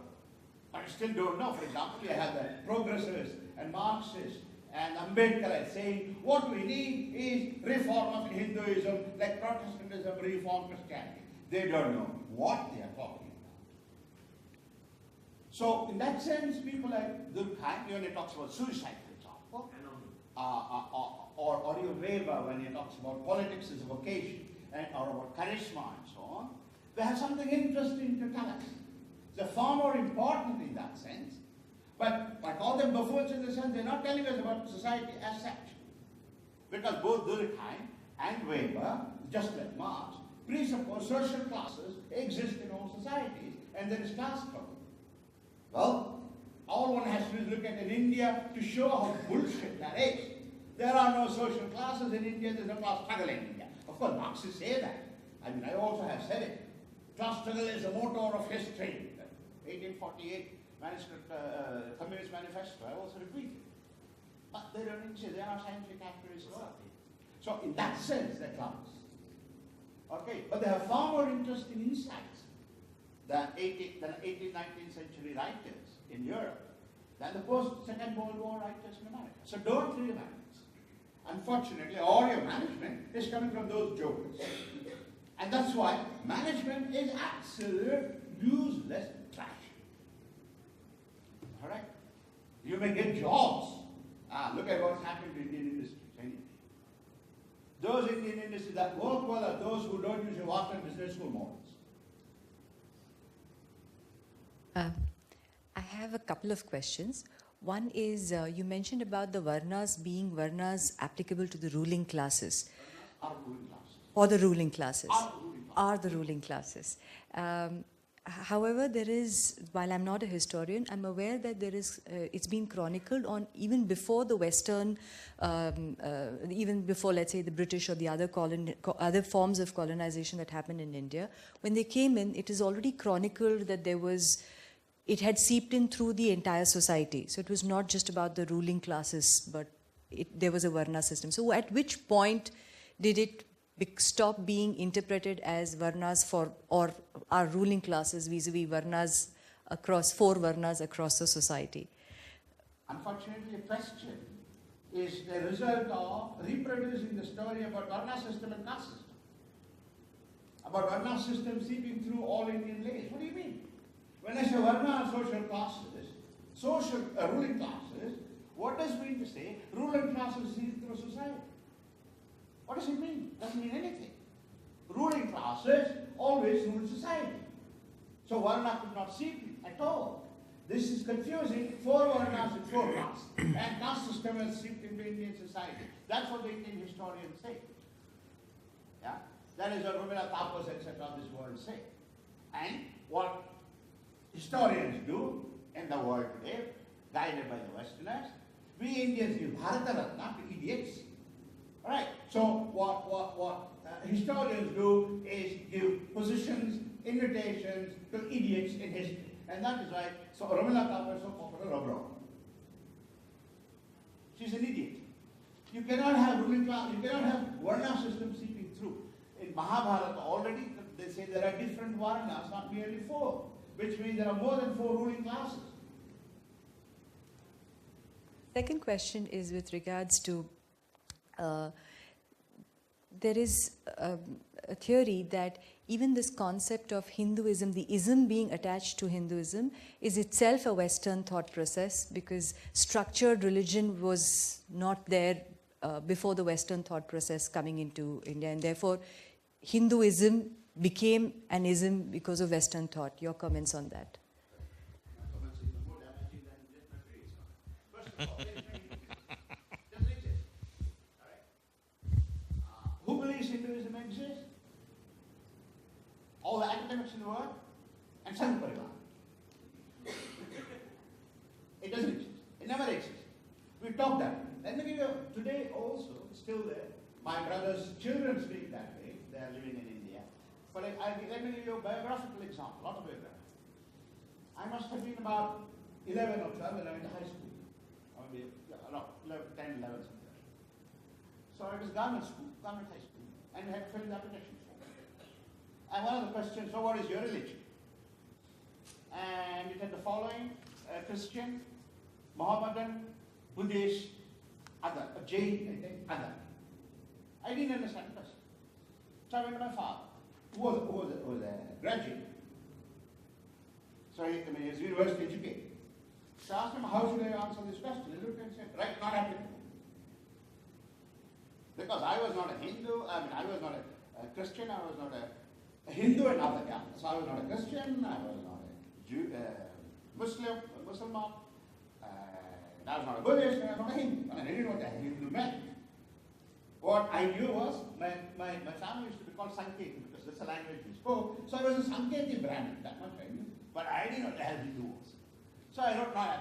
But you still don't know. For example, you have the progressivists and Marxists and Ambedkar saying, what we need is reform of Hinduism, like Protestantism, reform Christianity. They don't know what they are talking about. So, in that sense, people like Durkheim, when he talks about suicide, for example, or even Weber when he talks about politics as a vocation, or about charisma and so on, They have something interesting to tell us. They're far more important in that sense. But I call them buffoons in the sense they're not telling us about society as such. Because both Durkheim and Weber, just like Marx, presuppose social classes exist in all societies and there is class struggle. Well, all one has to do is look at in India to show how bullshit that is. There are no social classes in India, there's no class struggle in India. Of course, Marxists say that. I mean, I also have said it. Class struggle is the motor of history. 1848 manuscript, Communist Manifesto, I also repeat it. But they don't exist, they are scientific accuracy. So in that sense, they're class. Okay, but they have far more interesting insights than 18th, 19th century writers in Europe, than the post-Second World War writers in America. So don't read about it. Unfortunately, all your management is coming from those jokers. And that's why management is absolute useless trash. All right? You may get jobs. Look at what's happened to Indian industries. Anyway. Those Indian industries that work well are those who don't use your Wharton Business School models. I have a couple of questions. One is, you mentioned about the Varnas being Varnas applicable to the ruling classes. Are ruling classes. Or the ruling classes. Are Are the ruling classes. the ruling classes. However, there is, while I'm not a historian, I'm aware that there is, it's been chronicled on even before the Western, even before, let's say, the British or the other forms of colonization that happened in India. When they came in, it is already chronicled that there was, it had seeped in through the entire society. So it was not just about the ruling classes, but there was a Varna system. So at which point did it stop being interpreted as Varnas or our ruling classes vis-a-vis Varnas across, four Varnas across the society? Unfortunately, the question is the result of reproducing the story about Varna system and caste system. About Varna system seeping through all Indian layers. What do you mean? When I say Varna social classes, ruling classes, what does it mean to say ruling classes seep through society? What does it mean? It doesn't mean anything. Ruling classes always rule society. So Varna could not seep at all. This is confusing four Varnas and four castes. And caste system has seeped into Indian society. That's what the Indian historians say. Yeah? That is what Rabindranath Tagore, etc. of this world say. And what historians do in the world today, guided by the Westerners, we Indians give Bharata Ratna to idiots. Right. So what historians do is give positions, invitations to idiots in history. And that is why Rabindranath Tagore is so popular abroad. She's an idiot. You cannot have ruling class, you cannot have Varna system seeping through. In Mahabharata already they say there are different Varnas, not merely four, which means there are more than four ruling classes. Second question is with regards to there is a theory that even this concept of Hinduism, the ism being attached to Hinduism, is itself a Western thought process because structured religion was not there before the Western thought process coming into India, and therefore Hinduism became an ism because of Western thought. Your comments on that? Who believes Hinduism exists? All the academics in the world and Sangh Parivar. It doesn't exist. It never existed. We talked that way. Let me give you, today also, still there, my brother's children speak that way. They are living in India. But let me give you a biographical example, autobiography. I must have been about 11 or 12 when I went to high school. Or maybe, no, 10, 11, something. So it was government school, government high school, and we had to fill the application form. And one of the questions, so what is your religion? And it had the following, Christian, Mohammedan, Buddhist, other, Jain, I think, other. I didn't understand the question. So I went to my father, who was a graduate. So he was university educated. So I asked him, how should I answer this question? He looked and said, right, not applicable. Because I was not a Hindu, I was not a Christian, I was not a a Hindu and other, yeah. So I was not a Christian, I was not a Jew, Muslim, I was not a Buddhist, and I was not a Hindu. I didn't know what a Hindu meant. What I knew was, my family used to be called Sanketi, because that's the language we spoke. So I was a Sanketi Brahmin, that much I knew. But I didn't know what the hell Hindu was. So I wrote my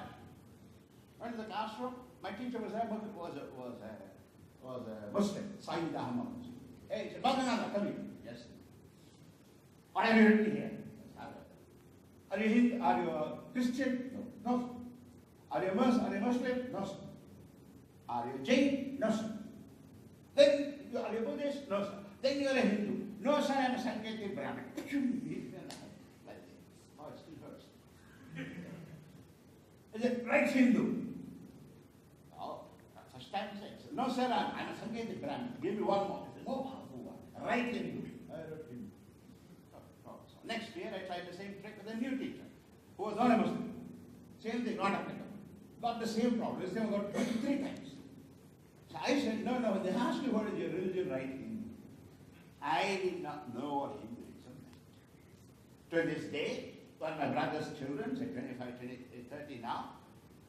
went to the classroom, my teacher was there, was a Muslim, Sayyid Ahmad. Hey, he said, Bhagananda, come here. Yes. What have you written here? Are you Hindu? Are you a Christian? No. No. Are you a Muslim? No, sir. Are you a Jain? No, sir. Then, are you a Buddhist? No, sir. Then you are a Hindu. No, sir, I am a Sanketi Brahmin. Oh, it still hurts. Is it right Hindu? Oh, first time I said, no, sir, I'm a Sanketi Brahmin. Give me one more. More powerful one. Right Hindu. I wrote Hindu. So next year, I tried the same trick with a new teacher who was not a Muslim. Same thing, not applicable. Got the same problem. This time I got 23 times. So I said, no, when they asked me what is your religion, right Hindu. I did not know what Hinduism meant. To this day, when my brother's children, say 25, 30 now,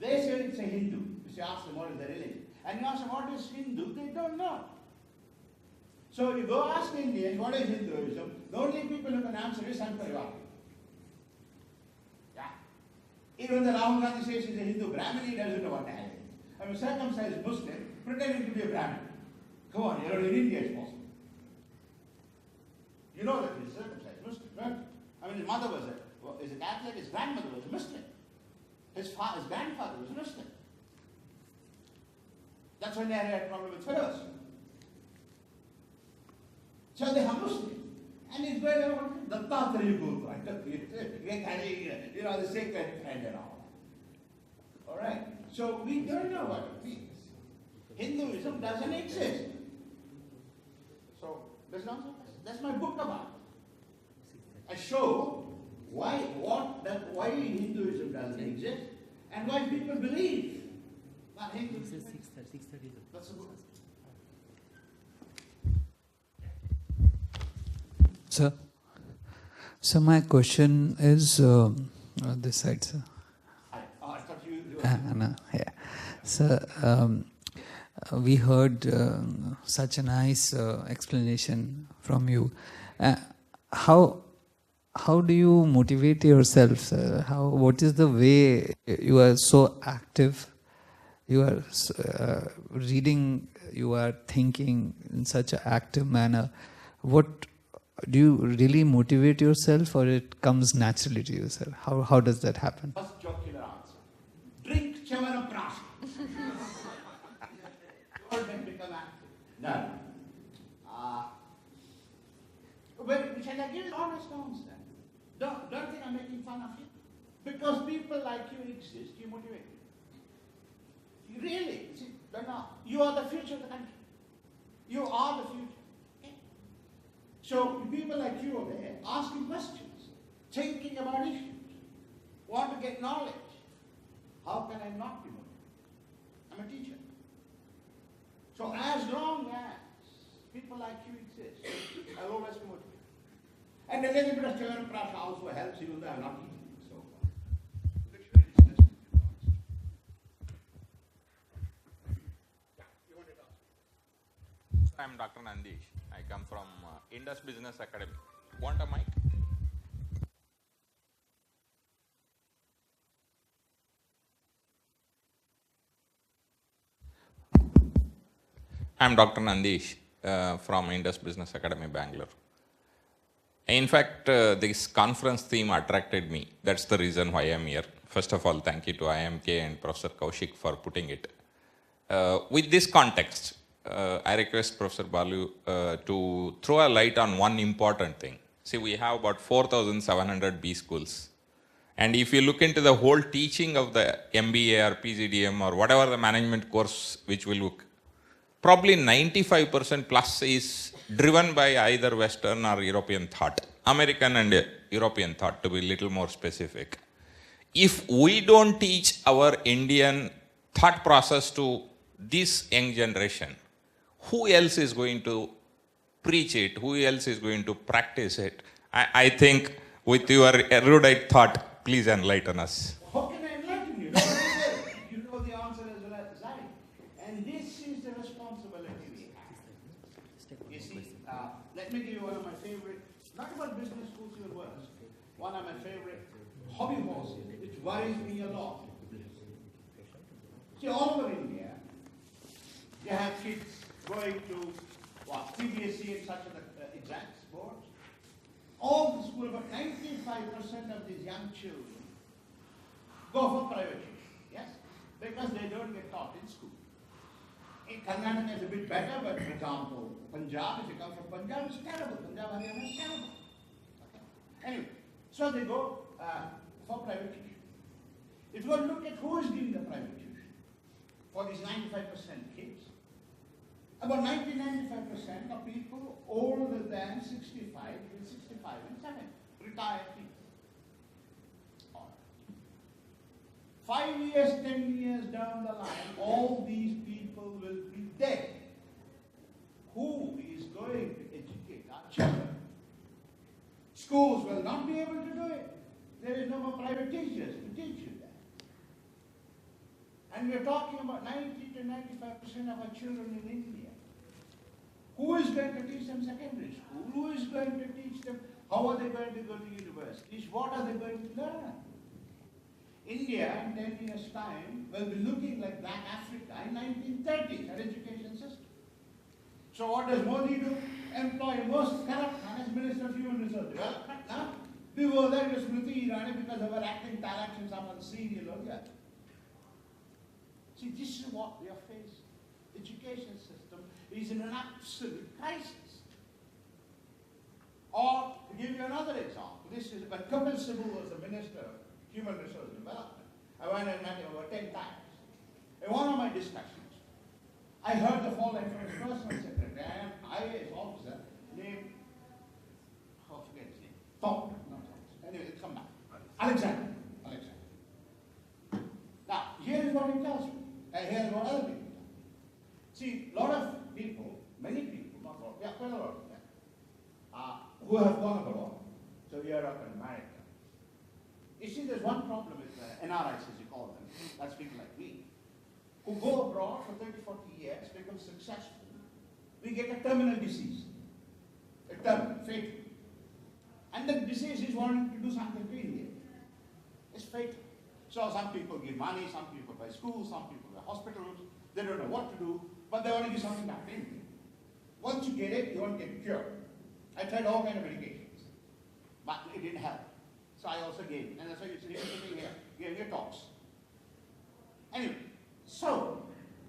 they say it's a Hindu. If you ask them what is the religion, and you ask them what is Hindu, they don't know. So you go ask Indians what is Hinduism, the only people who can answer is Sant Parivar. Yeah. Even the Rahul Gandhi says he's a Hindu Brahmin, he doesn't know what the hell it is. I'm a circumcised Muslim pretending to be a Brahmin. Come on, you're in India, it's possible. You know that he's a circumcised Muslim, right? I mean, his mother was a Catholic, his grandmother was a Muslim. His grandfather was a Muslim. That's when they had a problem with Pharaohs. So they are Muslim. And it's going on the Tatari Guru, you know, the sacred friend and all. Alright? So we don't know what it means. Hinduism doesn't exist. So that's my book about it. I show why Hinduism doesn't exist and why people believe that Hinduism exists. That's the book. Sir, so my question is this side, sir. I thought you No, yeah. So we heard such a nice explanation from you. How do you motivate yourself, sir? What is the way you are so active? You are reading, you are thinking in such an active manner. What do you really motivate yourself, or it comes naturally to you, sir? How does that happen? First jocular answer. Drink Chyavanprash. All men become active. No. But shall I give you honest answer? Don't think I'm making fun of you. Because people like you exist, you motivate me. You really, see, you are the future of the country. You are the future. Okay? So people like you are there asking questions, thinking about issues, want to get knowledge. How can I not be motivated? I'm a teacher. So as long as people like you exist, I'll always be motivated. And a little bit of Chyavanprash also helps, even though I'm not eating so far. I'm Dr. Nandish. I come from Indus Business Academy. Want a mic? I'm Dr. Nandish from Indus Business Academy, Bangalore. In fact, this conference theme attracted me. That's the reason why I'm here. First of all, thank you to IMK and Professor Kaushik for putting it. With this context, I request Professor Balu to throw a light on one important thing. See, we have about 4,700 B schools. And if you look into the whole teaching of the MBA or PGDM or whatever the management course which we look, probably 95% plus is driven by either Western or European thought, American and European thought, to be a little more specific. If we don't teach our Indian thought process to this young generation, who else is going to preach it? Who else is going to practice it? I think with your erudite thought, please enlighten us. How can I enlighten you? Nobody will. You know the answer as well as I. And this is the responsibility we have. You see, let me give you one of my favorite, not about business schools even worse, one of my favorite hobby horses, which worries me a lot. See, all over India, you have kids going to what, CBSE and such other exams, boards. All the school, about 95% of these young children go for private tuition, yes? Because they don't get taught in school. In Karnataka, it's a bit better, but for example, Punjab, if you come from Punjab, it's terrible. Punjab, Haryana is terrible. Okay. Anyway, so they go for private tuition. If you look at who is giving the private tuition for these 95% kids, about 90-95% are people older than 65, between 65 and 70, retired people. 5 years, 10 years down the line, all these people will be dead. Who is going to educate our children? Schools will not be able to do it. There is no more private teachers to teach you that. And we're talking about 90-95% of our children in India. Who is going to teach them secondary school? Who is going to teach them how are they going to go to universities? What are they going to learn? India in 10 years' time will be looking like Black Africa in 1930s, our education system. So what does Modi do? Employ most corrupt man as Minister of Human Resource Development. Now, before that it was Smriti Irani because of her acting talent in some other serial or the other. See, this is what we are facing. Education system is in an absolute crisis. Or, to give you another example, this is when Kapil Sibal was the Minister of Human Resource Development. I went and met him over 10 times. In one of my discussions, I heard the following from his personal secretary, an IAS officer named, I forget his name, Tom, not Thomas. Anyway, let's come back. Alexander. Now, here is what he tells me, and here is what other people tell me. See, a lot of people, many people, not all, yeah, quite a lot of them, who have gone abroad, so Europe and America. You see, there's one problem with NRIs, as you call them, that's people like me, who go abroad for 30, 40 years, become successful. We get a terminal disease, a terminal, fatal. And the disease is wanting to do something to India. It's fatal. So some people give money, some people buy schools, some people buy hospitals. They don't know what to do, but they want to give something back to India. Once you get it, you won't get cured. I tried all kinds of medications, but it didn't help. So I also gave it, and that's why you're sitting here, giving your talks. Anyway, so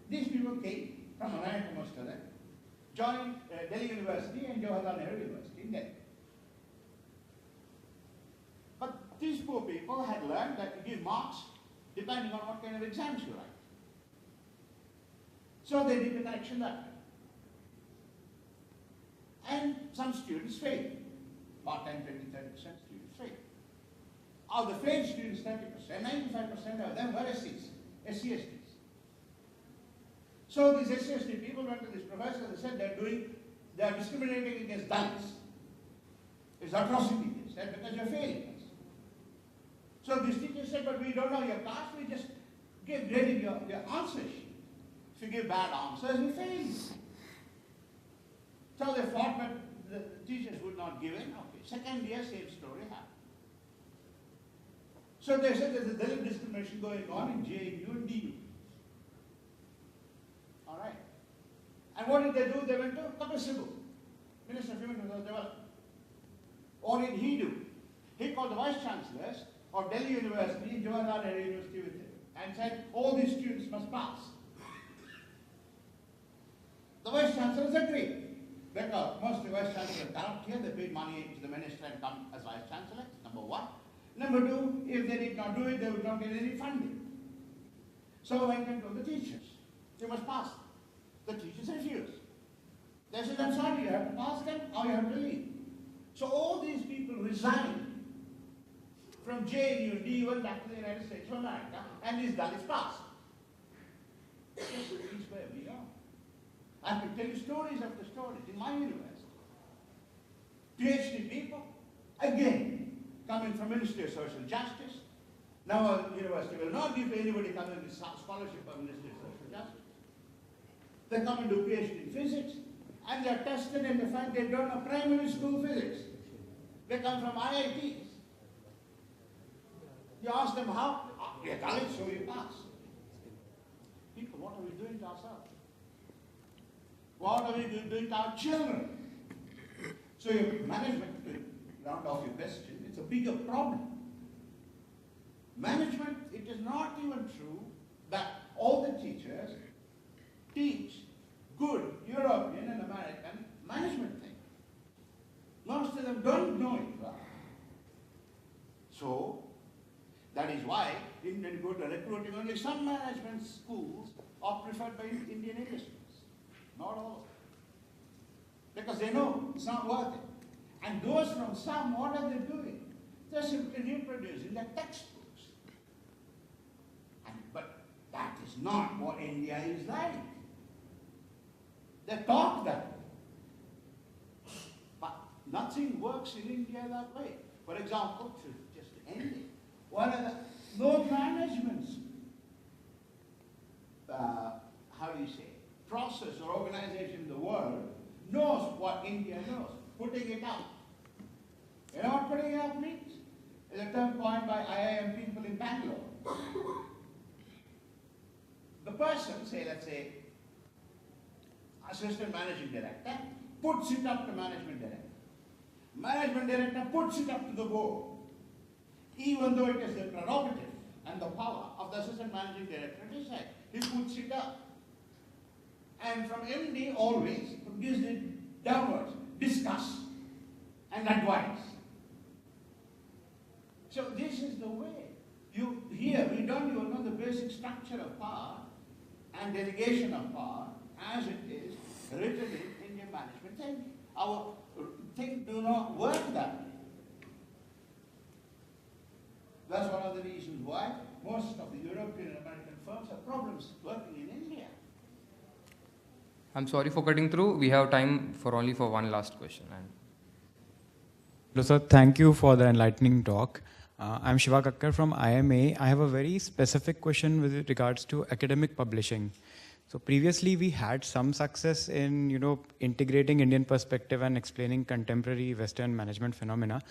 these people came from America, most of them, joined Delhi University and Jawaharlal Nehru University in Delhi. But these poor people had learned that you give marks depending on what kind of exams you write. So they did the correction that way. And some students failed. About 10, 20, 30% students failed. Of the failed students, 30%, 95% of them were SCs, SCSTs. So these SCST people went to this professor, they said they are discriminating against Dalits. It's atrocity, they said, because you're failing us. So this teacher said, but we don't know your caste, we just give grading your answer sheet. If you give bad answers, we fail you. So they thought that the teachers would not give in. Okay, second year, same story happened. So they said there's a Dalit discrimination going on in JNU and DU. All right. And what did they do? They went to Kapil Sibal, Minister of Human Resource Development. What did he do? He called the vice chancellors of Delhi University and Jawaharlal Nehru University with him and said, all these students must pass. The vice chancellors agreed. Because most of the vice chancellors are corrupt here, they paid money to the minister and come as vice chancellor, number one. Number two, if they did not do it, they would not get any funding. So I went to the teachers. You must pass. The teachers refused. They said, I'm sorry, you have to pass them or you have to leave. So all these people resigned from JNU, DU, and back to the United States of America, and these Dalits passed. This is where we are. I have to tell you stories after stories in my university. PhD people Again, coming from Ministry of Social Justice. Now our university will not give anybody coming with scholarship of Ministry of Social Justice. They come and do PhD in physics, and they are tested and they find they don't know primary school physics. They come from IITs. You ask them how? They college, so you pass. People, what are we doing to ourselves? What are we doing to our children? So your management, to round off your question, it's a bigger problem. Management, it is not even true that all the teachers teach good European and American management things. Most of them don't know it well. So, that is why, when you go to recruiting, only some management schools are preferred by Indian industries. Not all. Because they know it's not worth it. And those from some, what are they doing? They're simply reproducing the textbooks. But that is not what India is like. They talk that way. But nothing works in India that way. For example, to just end it, one of the no management, how do you say, process or organization in the world knows what India knows, putting it out. You know what putting it out means? It's a term coined by IIM people in Bangalore. The person, say, let's say, assistant managing director, puts it up to management director. Management director puts it up to the board. Even though it is the prerogative and the power of the assistant managing director to decide, he puts it up. And from MD always gives it downwards, discuss and advise. So this is the way. Here we don't even know the basic structure of power and delegation of power as it is written in Indian management thinking. Our things do not work that way. That's one of the reasons why most of the European and American firms have problems working in India. I'm sorry for cutting through. We have time for only for one last question. Hello, sir. Thank you for the enlightening talk. I'm Shiva Kakkar from IMA. I have a very specific question with regards to academic publishing. So previously we had some success in, integrating Indian perspective and explaining contemporary Western management phenomena.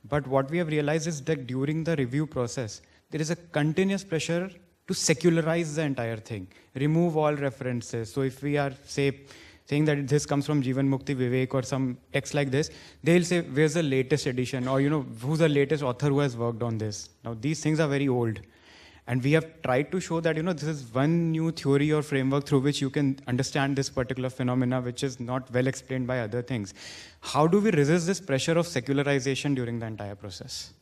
But what we have realized is that during the review process, there is a continuous pressure to secularize the entire thing, remove all references. So if we are, saying that this comes from Jivan Mukti Vivek or some text like this, they'll say, where's the latest edition? Or, who's the latest author who has worked on this? Now, these things are very old. And we have tried to show that, this is one new theory or framework through which you can understand this particular phenomena, which is not well explained by other things. How do we resist this pressure of secularization during the entire process?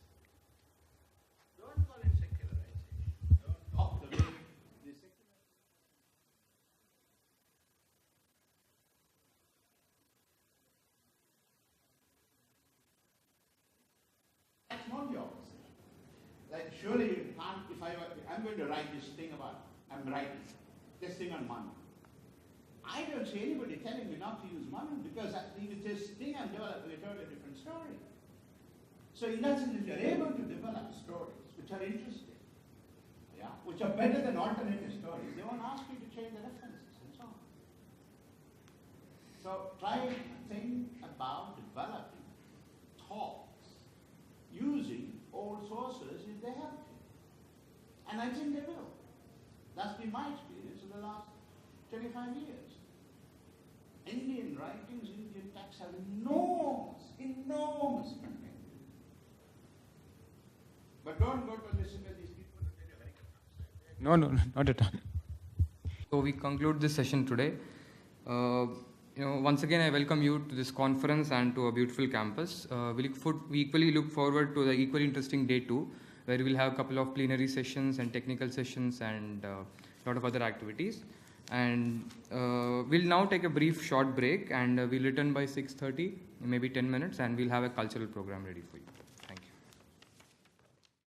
Don't call it secularization. Don't talk the way the That's not the opposite. Like surely you can't, if I'm going to write this thing about, I'm writing this thing on Manu. I don't see anybody telling me not to use Manu because with this thing I'm developing, I told a different story. So in that sense, if you're able to develop stories which are interesting, which are better than alternative stories, they won't ask you to change the references and so on. So try and think about developing thoughts using old sources if they have to. And I think they will. That's been my experience in the last 25 years. Indian writings, Indian texts have enormous content. But don't go to listen to these people who tell you very good. No, not at all. So we conclude this session today. Once again, I welcome you to this conference and to a beautiful campus. We equally look forward to the equally interesting day 2, where we will have a couple of plenary sessions and technical sessions and a lot of other activities. And we'll now take a brief short break and we'll return by 6:30, maybe 10 minutes, and we'll have a cultural program ready for you.